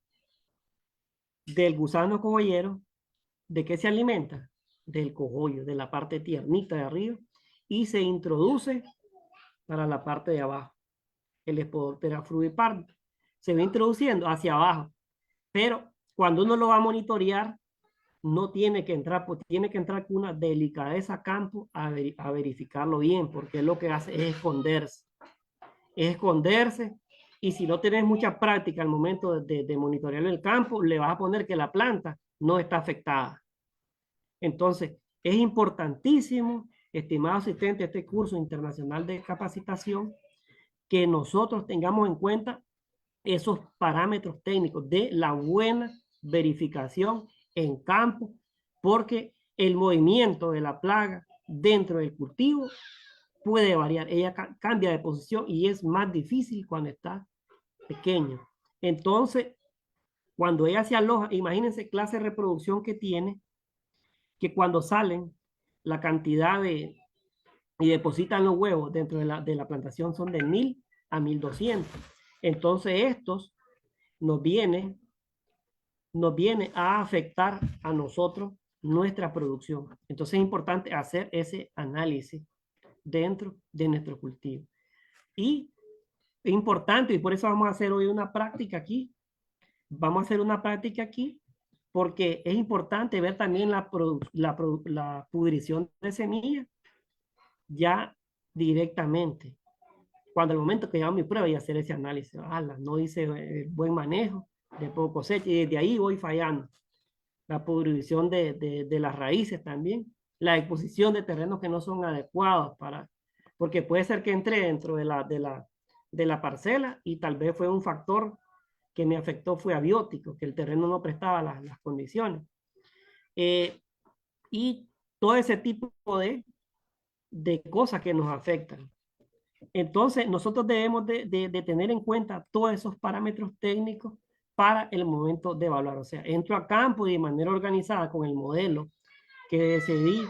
del gusano cogollero, ¿de qué se alimenta? Del cogollo, de la parte tiernita de arriba, y se introduce para la parte de abajo. El Spodoptera frugiparda se va introduciendo hacia abajo, pero cuando uno lo va a monitorear, no tiene que entrar, pues tiene que entrar con una delicadeza a campo a verificarlo bien, porque lo que hace es esconderse, y si no tienes mucha práctica al momento de monitorear el campo, le vas a poner que la planta no está afectada. Entonces, es importantísimo, estimado asistente de este curso internacional de capacitación, que nosotros tengamos en cuenta esos parámetros técnicos de la buena verificación en campo, porque el movimiento de la plaga dentro del cultivo puede variar. Ella cambia de posición y es más difícil cuando está pequeño. Entonces, cuando ella se aloja, imagínense clase de reproducción que tiene, que cuando salen, la cantidad y depositan los huevos dentro de la plantación son de 1000 a 1200. Entonces estos nos viene a afectar a nosotros nuestra producción. Entonces es importante hacer ese análisis dentro de nuestro cultivo. Y es importante, y por eso vamos a hacer hoy una práctica aquí. Vamos a hacer una práctica aquí porque es importante ver también la pudrición de semillas ya directamente. Cuando al momento que llevo mi prueba y hacer ese análisis, no hice buen manejo, de poco cosecha, y desde ahí voy fallando. La pudrición de las raíces también, la exposición de terrenos que no son adecuados porque puede ser que entre dentro de la parcela y tal vez fue un factor que me afectó, fue abiótico, que el terreno no prestaba las condiciones. Y todo ese tipo de cosas que nos afectan. Entonces, nosotros debemos de tener en cuenta todos esos parámetros técnicos para el momento de evaluar. O sea, entro a campo y de manera organizada con el modelo que decidí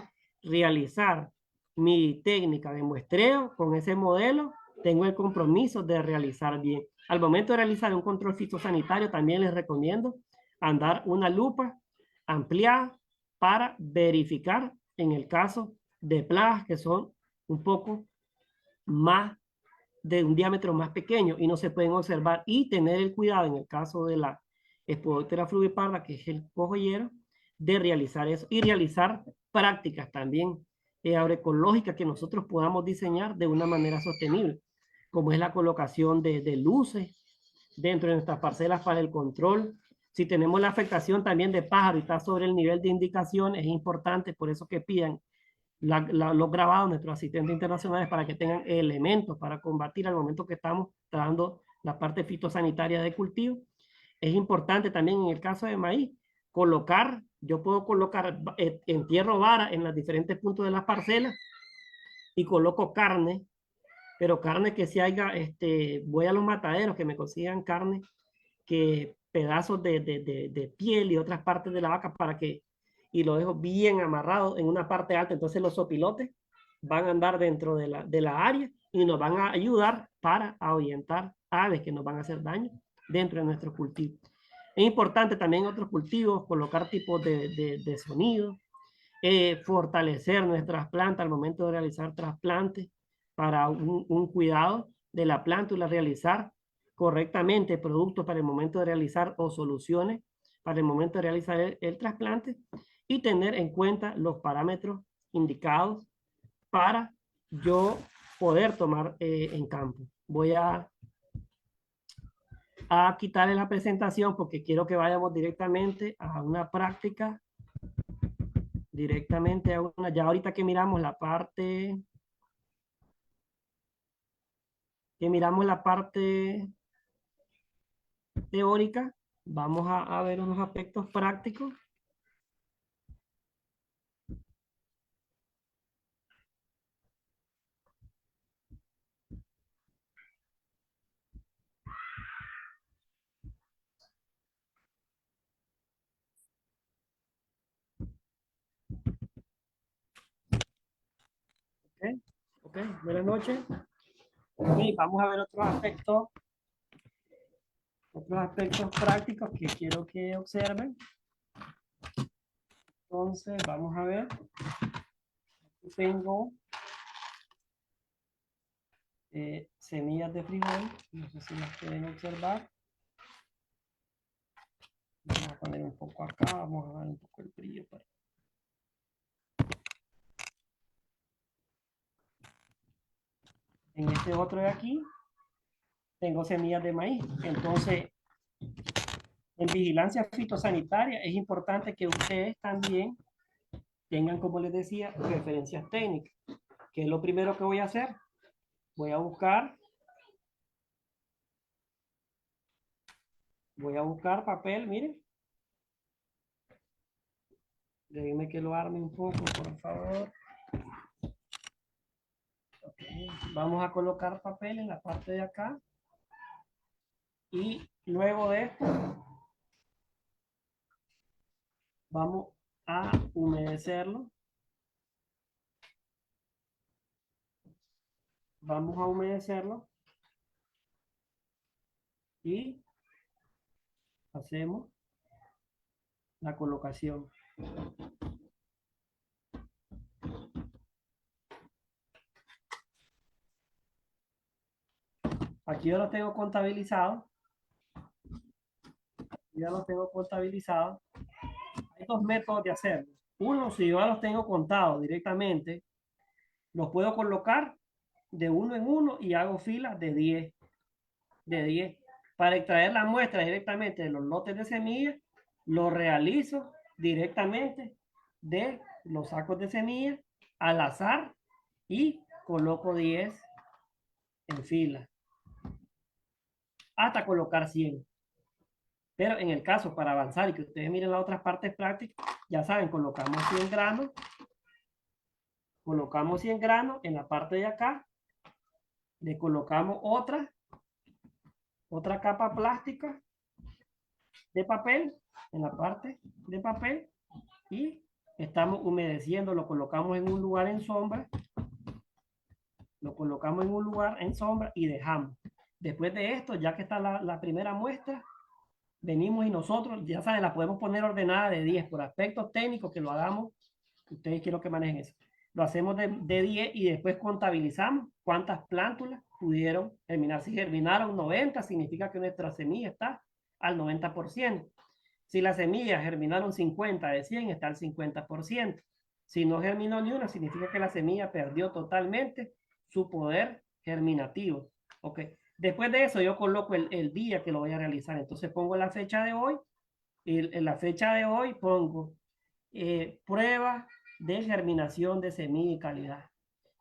realizar mi técnica de muestreo con ese modelo, tengo el compromiso de realizar bien. Al momento de realizar un control fitosanitario, también les recomiendo andar una lupa ampliada para verificar en el caso de plagas que son un poco más de un diámetro más pequeño y no se pueden observar, y tener el cuidado en el caso de la Spodoptera frugiparda, que es el cogollero, de realizar eso y realizar prácticas también agroecológicas que nosotros podamos diseñar de una manera sostenible, como es la colocación de luces dentro de nuestras parcelas para el control. Si tenemos la afectación también de pájaro y está sobre el nivel de indicación, es importante, por eso que pidan los grabados nuestros asistentes internacionales para que tengan elementos para combatir al momento que estamos trabajando la parte fitosanitaria de cultivo. Es importante también en el caso de maíz colocar, yo puedo colocar, entierro vara en los diferentes puntos de las parcelas y coloco carne, pero carne que se haya, voy a los mataderos que me consigan carne, que pedazos de piel y otras partes de la vaca y lo dejo bien amarrado en una parte alta. Entonces los sopilotes van a andar dentro de la área y nos van a ayudar para ahuyentar aves que nos van a hacer daño dentro de nuestro cultivo. Es importante también en otros cultivos colocar tipos de sonido, fortalecer nuestras plantas al momento de realizar trasplantes para un cuidado de la plántula, realizar correctamente productos para el momento de realizar o soluciones para el momento de realizar el trasplante y tener en cuenta los parámetros indicados para yo poder tomar en campo. Voy a quitarle la presentación porque quiero que vayamos directamente a una práctica, ya ahorita que miramos la parte, teórica, vamos a ver unos aspectos prácticos. Ok, buenas noches. Okay, vamos a ver otros aspectos prácticos que quiero que observen. Entonces, vamos a ver. Aquí tengo semillas de frijol. No sé si las pueden observar. Vamos a poner un poco acá. Vamos a dar un poco el brillo. En este otro de aquí, tengo semillas de maíz. Entonces, en vigilancia fitosanitaria es importante que ustedes también tengan, como les decía, referencias técnicas. ¿Qué es lo primero que voy a hacer? Voy a buscar papel, miren. Déjenme que lo arme un poco, por favor. Okay. Vamos a colocar papel en la parte de acá. Y luego de esto, vamos a humedecerlo. Vamos a humedecerlo. Y hacemos la colocación. Aquí yo lo tengo contabilizado. Ya los tengo contabilizados. Hay dos métodos de hacerlo. Uno, si yo ya los tengo contados directamente, los puedo colocar de uno en uno y hago filas de 10. Para extraer la muestra directamente de los lotes de semillas, lo realizo directamente de los sacos de semillas al azar y coloco 10 en fila hasta colocar 100. Pero en el caso para avanzar y que ustedes miren las otras partes prácticas, ya saben, colocamos 100 granos en la parte de acá, le colocamos otra capa plástica de papel en la parte de papel y estamos humedeciendo, lo colocamos en un lugar en sombra, y dejamos. Después de esto, ya que está la primera muestra, venimos y nosotros, ya saben, la podemos poner ordenada de 10 por aspectos técnicos que lo hagamos. Ustedes quiero que manejen eso. Lo hacemos de 10 y después contabilizamos cuántas plántulas pudieron germinar. Si germinaron 90, significa que nuestra semilla está al 90%. Si las semillas germinaron 50 de 100, está al 50%. Si no germinó ni una, significa que la semilla perdió totalmente su poder germinativo. Ok. Después de eso, yo coloco el día que lo voy a realizar. Entonces pongo la fecha de hoy. Y en la fecha de hoy pongo prueba de germinación de semilla y calidad.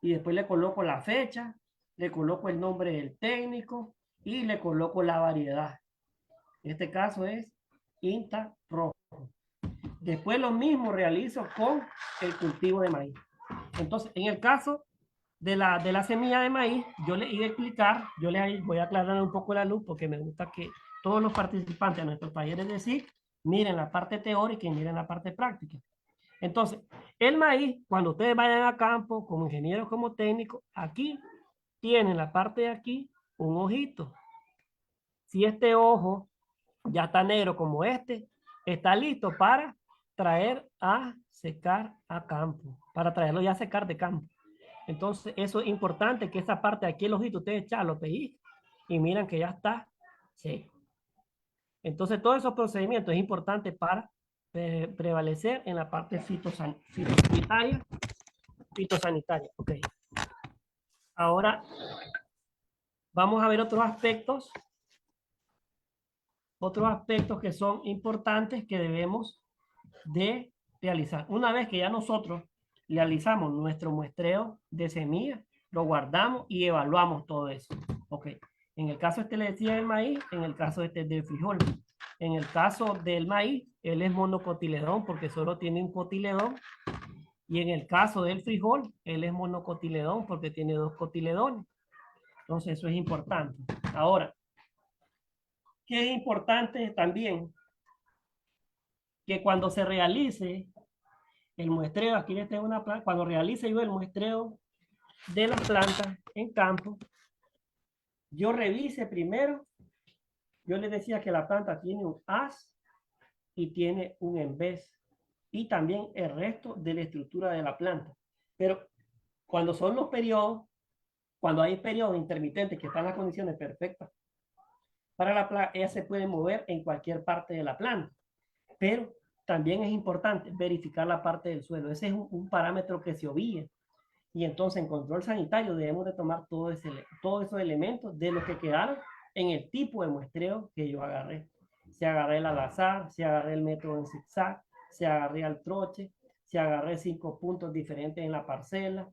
Y después le coloco la fecha, le coloco el nombre del técnico y le coloco la variedad. En este caso es INTA rojo. Después lo mismo realizo con el cultivo de maíz. Entonces, en el caso de la semilla de maíz, yo les iba a explicar, yo les voy a aclarar un poco la luz porque me gusta que todos los participantes de nuestros talleres de SIC miren la parte teórica y miren la parte práctica. Entonces, el maíz, cuando ustedes vayan a campo, como ingenieros, como técnicos, aquí tienen la parte de aquí un ojito. si este ojo ya está negro como este, está listo para traer a secar a campo, para traerlo ya a secar de campo. Entonces, eso es importante, que esa parte de aquí, el ojito, ustedes echan, lo pellizcan y miran que ya está seco. Entonces, todos esos procedimientos es importante para prevalecer en la parte fitosanitaria. Fitosanitaria, ok. Ahora, vamos a ver otros aspectos que son importantes que debemos de realizar. Una vez que ya nosotros realizamos nuestro muestreo de semillas, lo guardamos y evaluamos todo eso. Ok. En el caso este le decía del maíz, en el caso este del frijol. En el caso del maíz, él es monocotiledón porque solo tiene un cotiledón. Y en el caso del frijol, él es monocotiledón porque tiene 2 cotiledones. Entonces eso es importante. Ahora, ¿qué es importante también? Que cuando se realice el muestreo, aquí les tengo una planta, cuando realice yo el muestreo de las plantas en campo, yo revise primero, yo les decía que la planta tiene un haz y tiene un en vez y también el resto de la estructura de la planta. Pero cuando son los periodos, cuando hay periodos intermitentes que están en las condiciones perfectas para la planta, ella se puede mover en cualquier parte de la planta. Pero también es importante verificar la parte del suelo. Ese es un parámetro que se obvia. Y entonces en control sanitario debemos de tomar todos esos elementos de los que quedaron en el tipo de muestreo que yo agarré. Si agarré el al azar, si agarré el método en zigzag, si agarré al troche, si agarré 5 puntos diferentes en la parcela.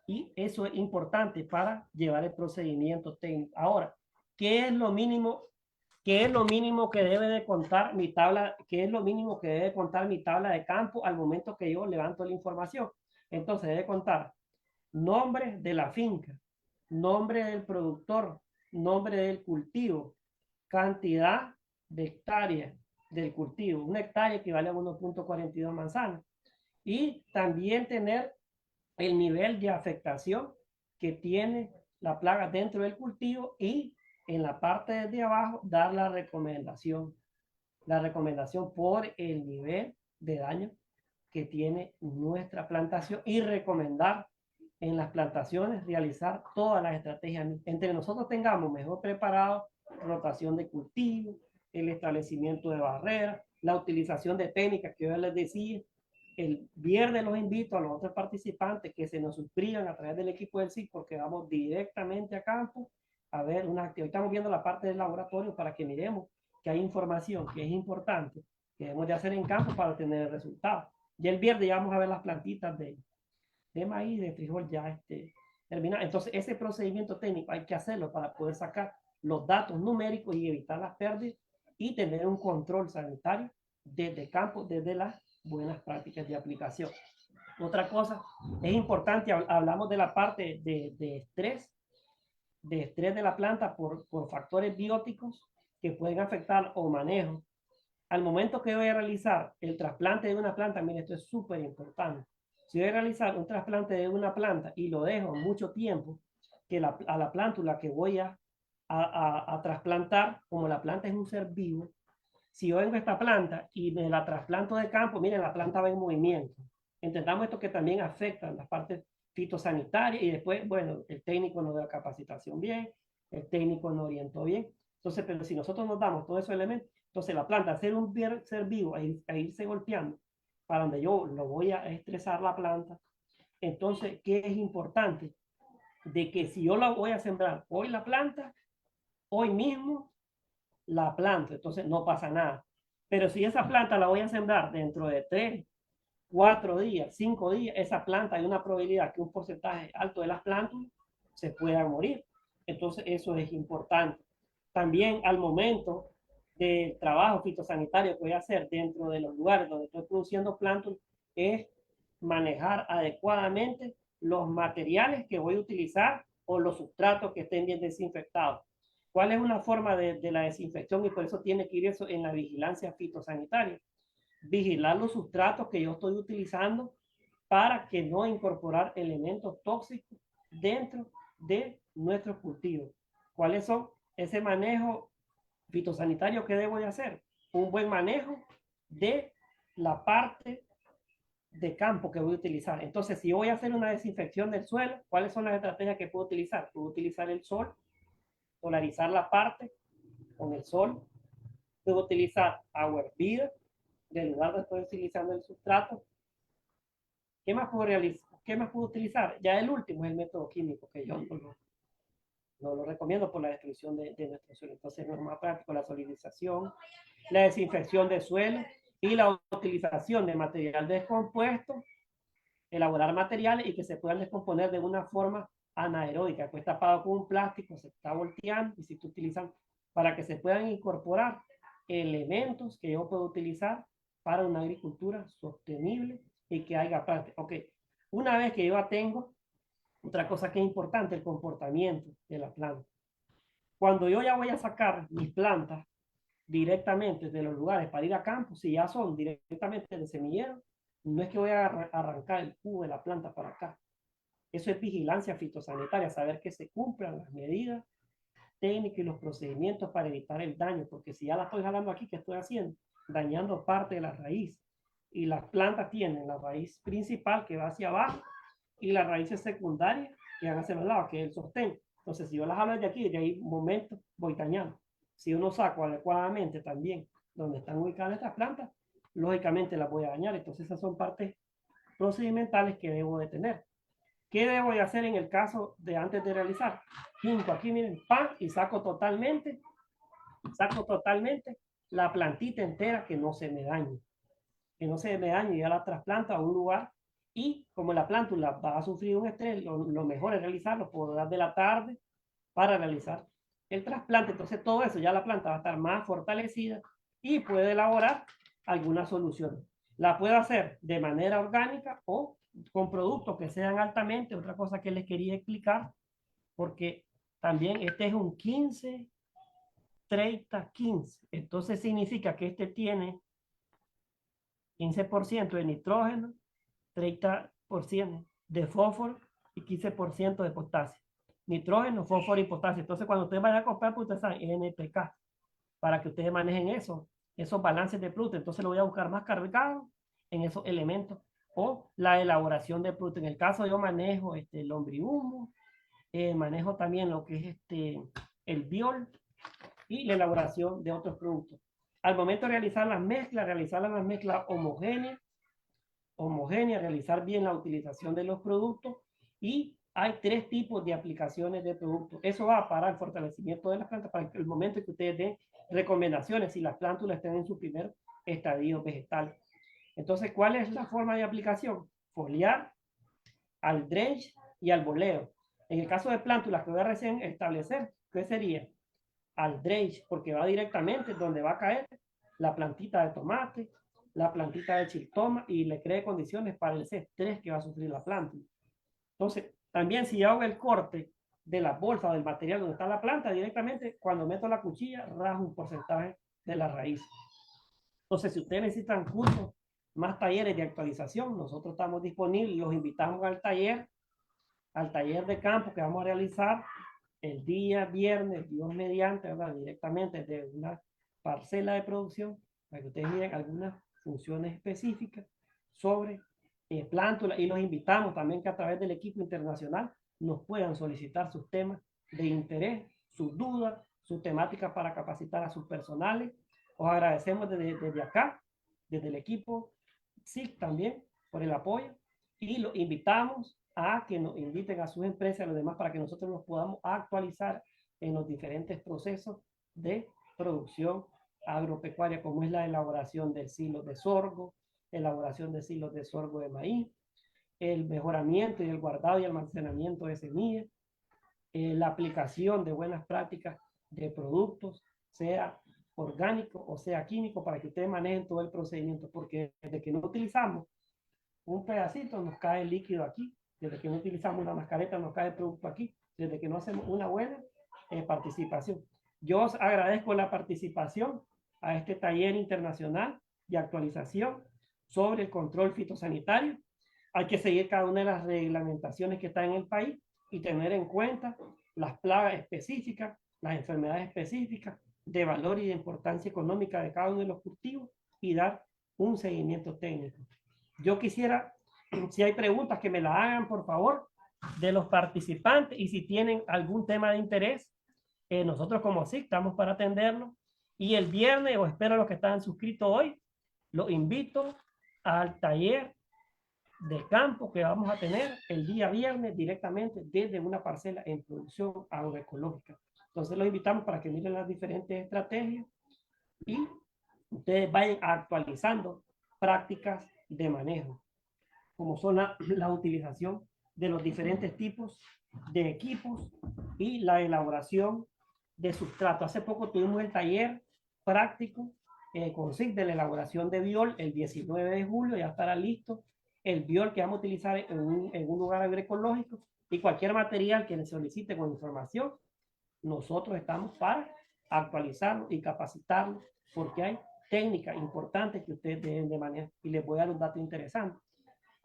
Y eso es importante para llevar el procedimiento técnico. Ahora, ¿qué es lo mínimo? ¿Qué es lo mínimo que debe de contar mi tabla? ¿Qué es lo mínimo que debe contar mi tabla de campo al momento que yo levanto la información? Entonces debe contar nombre de la finca, nombre del productor, nombre del cultivo, cantidad de hectáreas del cultivo. Una hectárea equivale a 1.42 manzanas. Y también tener el nivel de afectación que tiene la plaga dentro del cultivo y en la parte de abajo dar la recomendación por el nivel de daño que tiene nuestra plantación y recomendar en las plantaciones realizar todas las estrategias. Entre nosotros tengamos mejor preparado rotación de cultivo, el establecimiento de barreras, la utilización de técnicas que yo les decía. El viernes los invito a los otros participantes que se nos suscriban a través del equipo del SIC porque vamos directamente a campo a ver una actividad. Estamos viendo la parte del laboratorio para que miremos que hay información que es importante que debemos de hacer en campo para obtener el resultado. Y el viernes ya vamos a ver las plantitas de maíz, de frijol ya terminado. Entonces, ese procedimiento técnico hay que hacerlo para poder sacar los datos numéricos y evitar las pérdidas y tener un control sanitario desde campo, desde las buenas prácticas de aplicación. Otra cosa, es importante, hablamos de la parte de estrés de la planta por factores bióticos que pueden afectar o manejo. Al momento que voy a realizar el trasplante de una planta, mire, esto es súper importante. Si voy a realizar un trasplante de una planta y lo dejo mucho tiempo, que a la plántula que voy a trasplantar, como la planta es un ser vivo, si yo vengo a esta planta y me la trasplanto de campo, miren, la planta va en movimiento. Entendamos esto que también afecta las partes fitosanitarias y después, bueno, el técnico no da capacitación bien, el técnico no orientó bien. Entonces, pero si nosotros nos damos todos esos elementos, entonces la planta, ser un ser vivo, a irse golpeando, para donde yo lo voy a estresar la planta. Entonces, ¿qué es importante? De que si yo la voy a sembrar hoy la planta, hoy mismo la planta, entonces no pasa nada. Pero si esa planta la voy a sembrar dentro de 3, 4 días, 5 días, esa planta hay una probabilidad que un porcentaje alto de las plantas se pueda morir. Entonces eso es importante. También al momento del trabajo fitosanitario que voy a hacer dentro de los lugares donde estoy produciendo plantas es manejar adecuadamente los materiales que voy a utilizar o los sustratos que estén bien desinfectados. ¿Cuál es una forma de la desinfección? Y por eso tiene que ir eso en la vigilancia fitosanitaria. Vigilar los sustratos que yo estoy utilizando para que no incorporar elementos tóxicos dentro de nuestros cultivos. ¿Cuáles son? Ese manejo Fitosanitario, ¿qué debo de hacer? Un buen manejo de la parte de campo que voy a utilizar. Entonces, si voy a hacer una desinfección del suelo, ¿cuáles son las estrategias que puedo utilizar? Puedo utilizar el sol, polarizar la parte con el sol. Puedo utilizar agua hervida, del lugar donde estoy utilizando el sustrato. ¿Qué más puedo realizar? ¿Qué más puedo utilizar? Ya el último es el método químico, que yo no lo recomiendo por la destrucción de nuestro suelo. Entonces, no es más práctico la solidización, la desinfección de suelo y la utilización de material descompuesto, elaborar materiales y que se puedan descomponer de una forma anaeróbica, pues tapado con un plástico, se está volteando y se utilizan para que se puedan incorporar elementos que yo puedo utilizar para una agricultura sostenible y que haya práctica. Ok, una vez que yo tengo, otra cosa que es importante, el comportamiento de la planta. Cuando yo ya voy a sacar mis plantas directamente de los lugares para ir a campo, si ya son directamente de semillero, no es que voy a arrancar el cubo de la planta para acá. Eso es vigilancia fitosanitaria, saber que se cumplan las medidas técnicas y los procedimientos para evitar el daño, porque si ya la estoy jalando aquí, ¿qué estoy haciendo? Dañando parte de la raíz. Y las plantas tienen la raíz principal que va hacia abajo y las raíces secundarias que van hacia los lados, que es el sostén. Entonces, si yo las jalo desde aquí, desde ahí un momento voy dañando. Si yo no saco adecuadamente también donde están ubicadas estas plantas, lógicamente las voy a dañar. Entonces, esas son partes procedimentales que debo de tener. ¿Qué debo de hacer en el caso de antes de realizar? Junto aquí, miren, pan, y saco totalmente la plantita entera que no se me dañe. Que no se me dañe, ya la trasplanta a un lugar y como la plántula va a sufrir un estrés, lo mejor es realizarlo por horas de la tarde para realizar el trasplante. Entonces todo eso, ya la planta va a estar más fortalecida y puede elaborar alguna solución. La puede hacer de manera orgánica o con productos que sean altamente. Otra cosa que les quería explicar, porque también este es un 15, 30, 15. Entonces significa que este tiene 15% de nitrógeno, 30% de fósforo y 15% de potasio. Nitrógeno, fósforo y potasio. Entonces, cuando ustedes vayan a comprar, pues ustedes saben NPK, para que ustedes manejen eso, esos balances de producto. Entonces, lo voy a buscar más cargado en esos elementos. O la elaboración de producto. En el caso yo manejo el lombrihumo, manejo también lo que es el biol y la elaboración de otros productos. Al momento de realizar las mezclas homogéneas, realizar bien la utilización de los productos y hay 3 tipos de aplicaciones de productos. Eso va para el fortalecimiento de las plantas, para el momento que ustedes den recomendaciones si las plántulas están en su primer estadio vegetal. Entonces, ¿cuál es la forma de aplicación? Foliar, al drench y al boleo. En el caso de plántulas que voy a recién establecer, ¿qué sería? Al drench, porque va directamente donde va a caer la plantita de tomate, la plantita de chiltoma y le cree condiciones para ese estrés que va a sufrir la planta. Entonces, también si yo hago el corte de la bolsa o del material donde está la planta, directamente cuando meto la cuchilla, rajo un porcentaje de la raíz. Entonces, si ustedes necesitan cursos, más talleres de actualización, nosotros estamos disponibles, los invitamos al taller de campo que vamos a realizar el día viernes, Dios mediante, ¿verdad? Directamente de una parcela de producción, para que ustedes miren algunas funciones específicas sobre plántulas y los invitamos también que a través del equipo internacional nos puedan solicitar sus temas de interés, sus dudas, sus temáticas para capacitar a sus personales. Os agradecemos desde acá, desde el equipo SIC también, por el apoyo y los invitamos a que nos inviten a sus empresas, a los demás, para que nosotros nos podamos actualizar en los diferentes procesos de producción agropecuaria, como es la elaboración de silos de sorgo, elaboración de silos de sorgo de maíz, el mejoramiento y el guardado y almacenamiento de semillas, la aplicación de buenas prácticas de productos, sea orgánico o sea químico, para que ustedes manejen todo el procedimiento, porque desde que no utilizamos un pedacito nos cae el líquido aquí, desde que no utilizamos una mascareta nos cae el producto aquí, desde que no hacemos una buena participación. Yo os agradezco la participación a este taller internacional de actualización sobre el control fitosanitario. Hay que seguir cada una de las reglamentaciones que están en el país y tener en cuenta las plagas específicas, las enfermedades específicas de valor y de importancia económica de cada uno de los cultivos y dar un seguimiento técnico. Yo quisiera, si hay preguntas, que me la hagan, por favor, de los participantes, y si tienen algún tema de interés, nosotros como SIC estamos para atenderlo. Y el viernes, o espero a los que están suscritos hoy, los invito al taller de campo que vamos a tener el día viernes directamente desde una parcela en producción agroecológica. Entonces los invitamos para que miren las diferentes estrategias y ustedes vayan actualizando prácticas de manejo, como son la utilización de los diferentes tipos de equipos y la elaboración de sustrato. Hace poco tuvimos el taller práctico con SIC de la elaboración de biol el 19 de julio, ya estará listo el biol que vamos a utilizar en un lugar agroecológico, y cualquier material que le solicite con información, nosotros estamos para actualizarlo y capacitarlo, porque hay técnicas importantes que ustedes deben de manejar, y les voy a dar un dato interesante.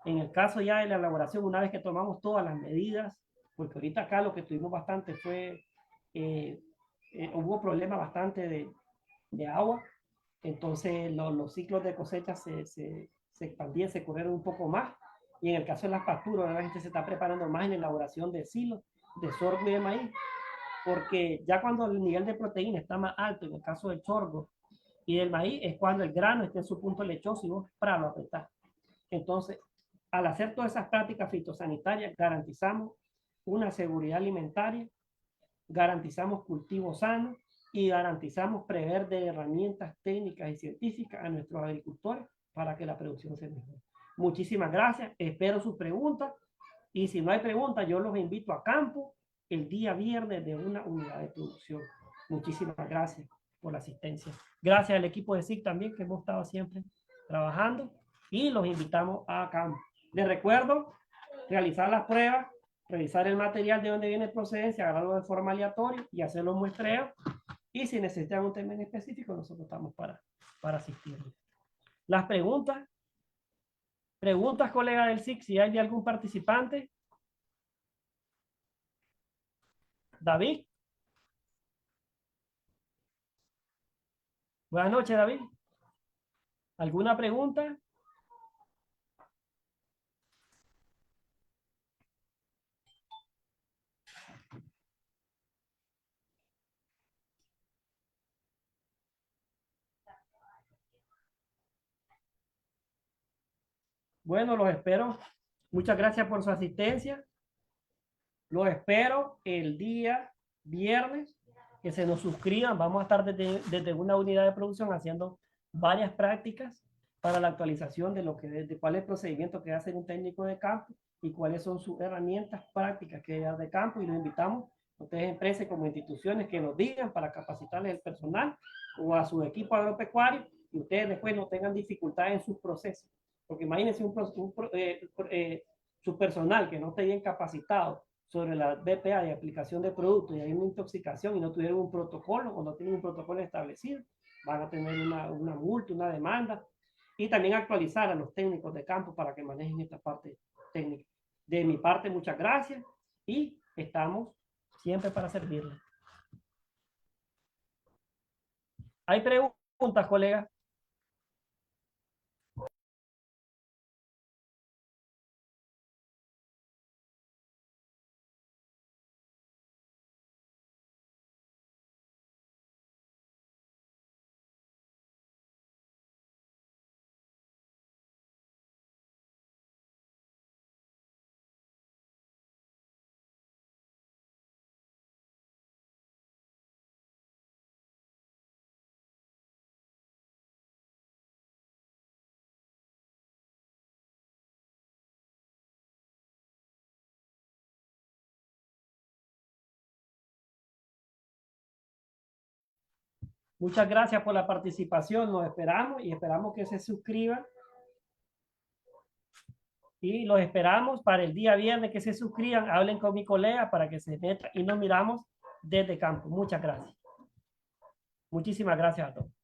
En el caso ya de la elaboración, una vez que tomamos todas las medidas, porque ahorita acá lo que tuvimos bastante fue, hubo problemas bastante de agua, entonces los ciclos de cosecha se expandían, se corrieron un poco más, y en el caso de las pasturas, la gente se está preparando más en la elaboración de silos, de sorgo y de maíz, porque ya cuando el nivel de proteína está más alto, en el caso del sorgo y del maíz, es cuando el grano está en su punto lechoso y vos para lo apretar. Entonces, al hacer todas esas prácticas fitosanitarias, garantizamos una seguridad alimentaria, garantizamos cultivos sanos y garantizamos prever de herramientas técnicas y científicas a nuestros agricultores para que la producción se mejore. Muchísimas gracias, espero sus preguntas, y si no hay preguntas, yo los invito a campo el día viernes de una unidad de producción. Muchísimas gracias por la asistencia. Gracias al equipo de SIC también, que hemos estado siempre trabajando, y los invitamos a campo. Les recuerdo realizar las pruebas, revisar el material de donde viene procedencia, agarrarlo de forma aleatoria y hacer los muestreos. Y si necesitan un tema en específico, nosotros estamos para asistirles. Las preguntas, colega del SIC, si hay de algún participante. David. Buenas noches, David. ¿Alguna pregunta? Bueno, los espero. Muchas gracias por su asistencia. Los espero el día viernes, que se nos suscriban. Vamos a estar desde una unidad de producción haciendo varias prácticas para la actualización de cuál es el procedimiento que hace un técnico de campo y cuáles son sus herramientas prácticas que hay de campo, y los invitamos a ustedes, empresas como instituciones, que nos digan para capacitarles el personal o a su equipo agropecuario, y ustedes después no tengan dificultades en sus procesos. Porque imagínense su personal que no esté bien capacitado sobre la BPA de aplicación de productos, y hay una intoxicación y no tuvieron un protocolo o no tienen un protocolo establecido, van a tener una multa, una demanda. Y también actualizar a los técnicos de campo para que manejen esta parte técnica. De mi parte, muchas gracias, y estamos siempre para servirles. ¿Hay preguntas, colegas? Muchas gracias por la participación. Nos esperamos y esperamos que se suscriban. Y los esperamos para el día viernes, que se suscriban, hablen con mi colega para que se metan y nos miramos desde campo. Muchas gracias. Muchísimas gracias a todos.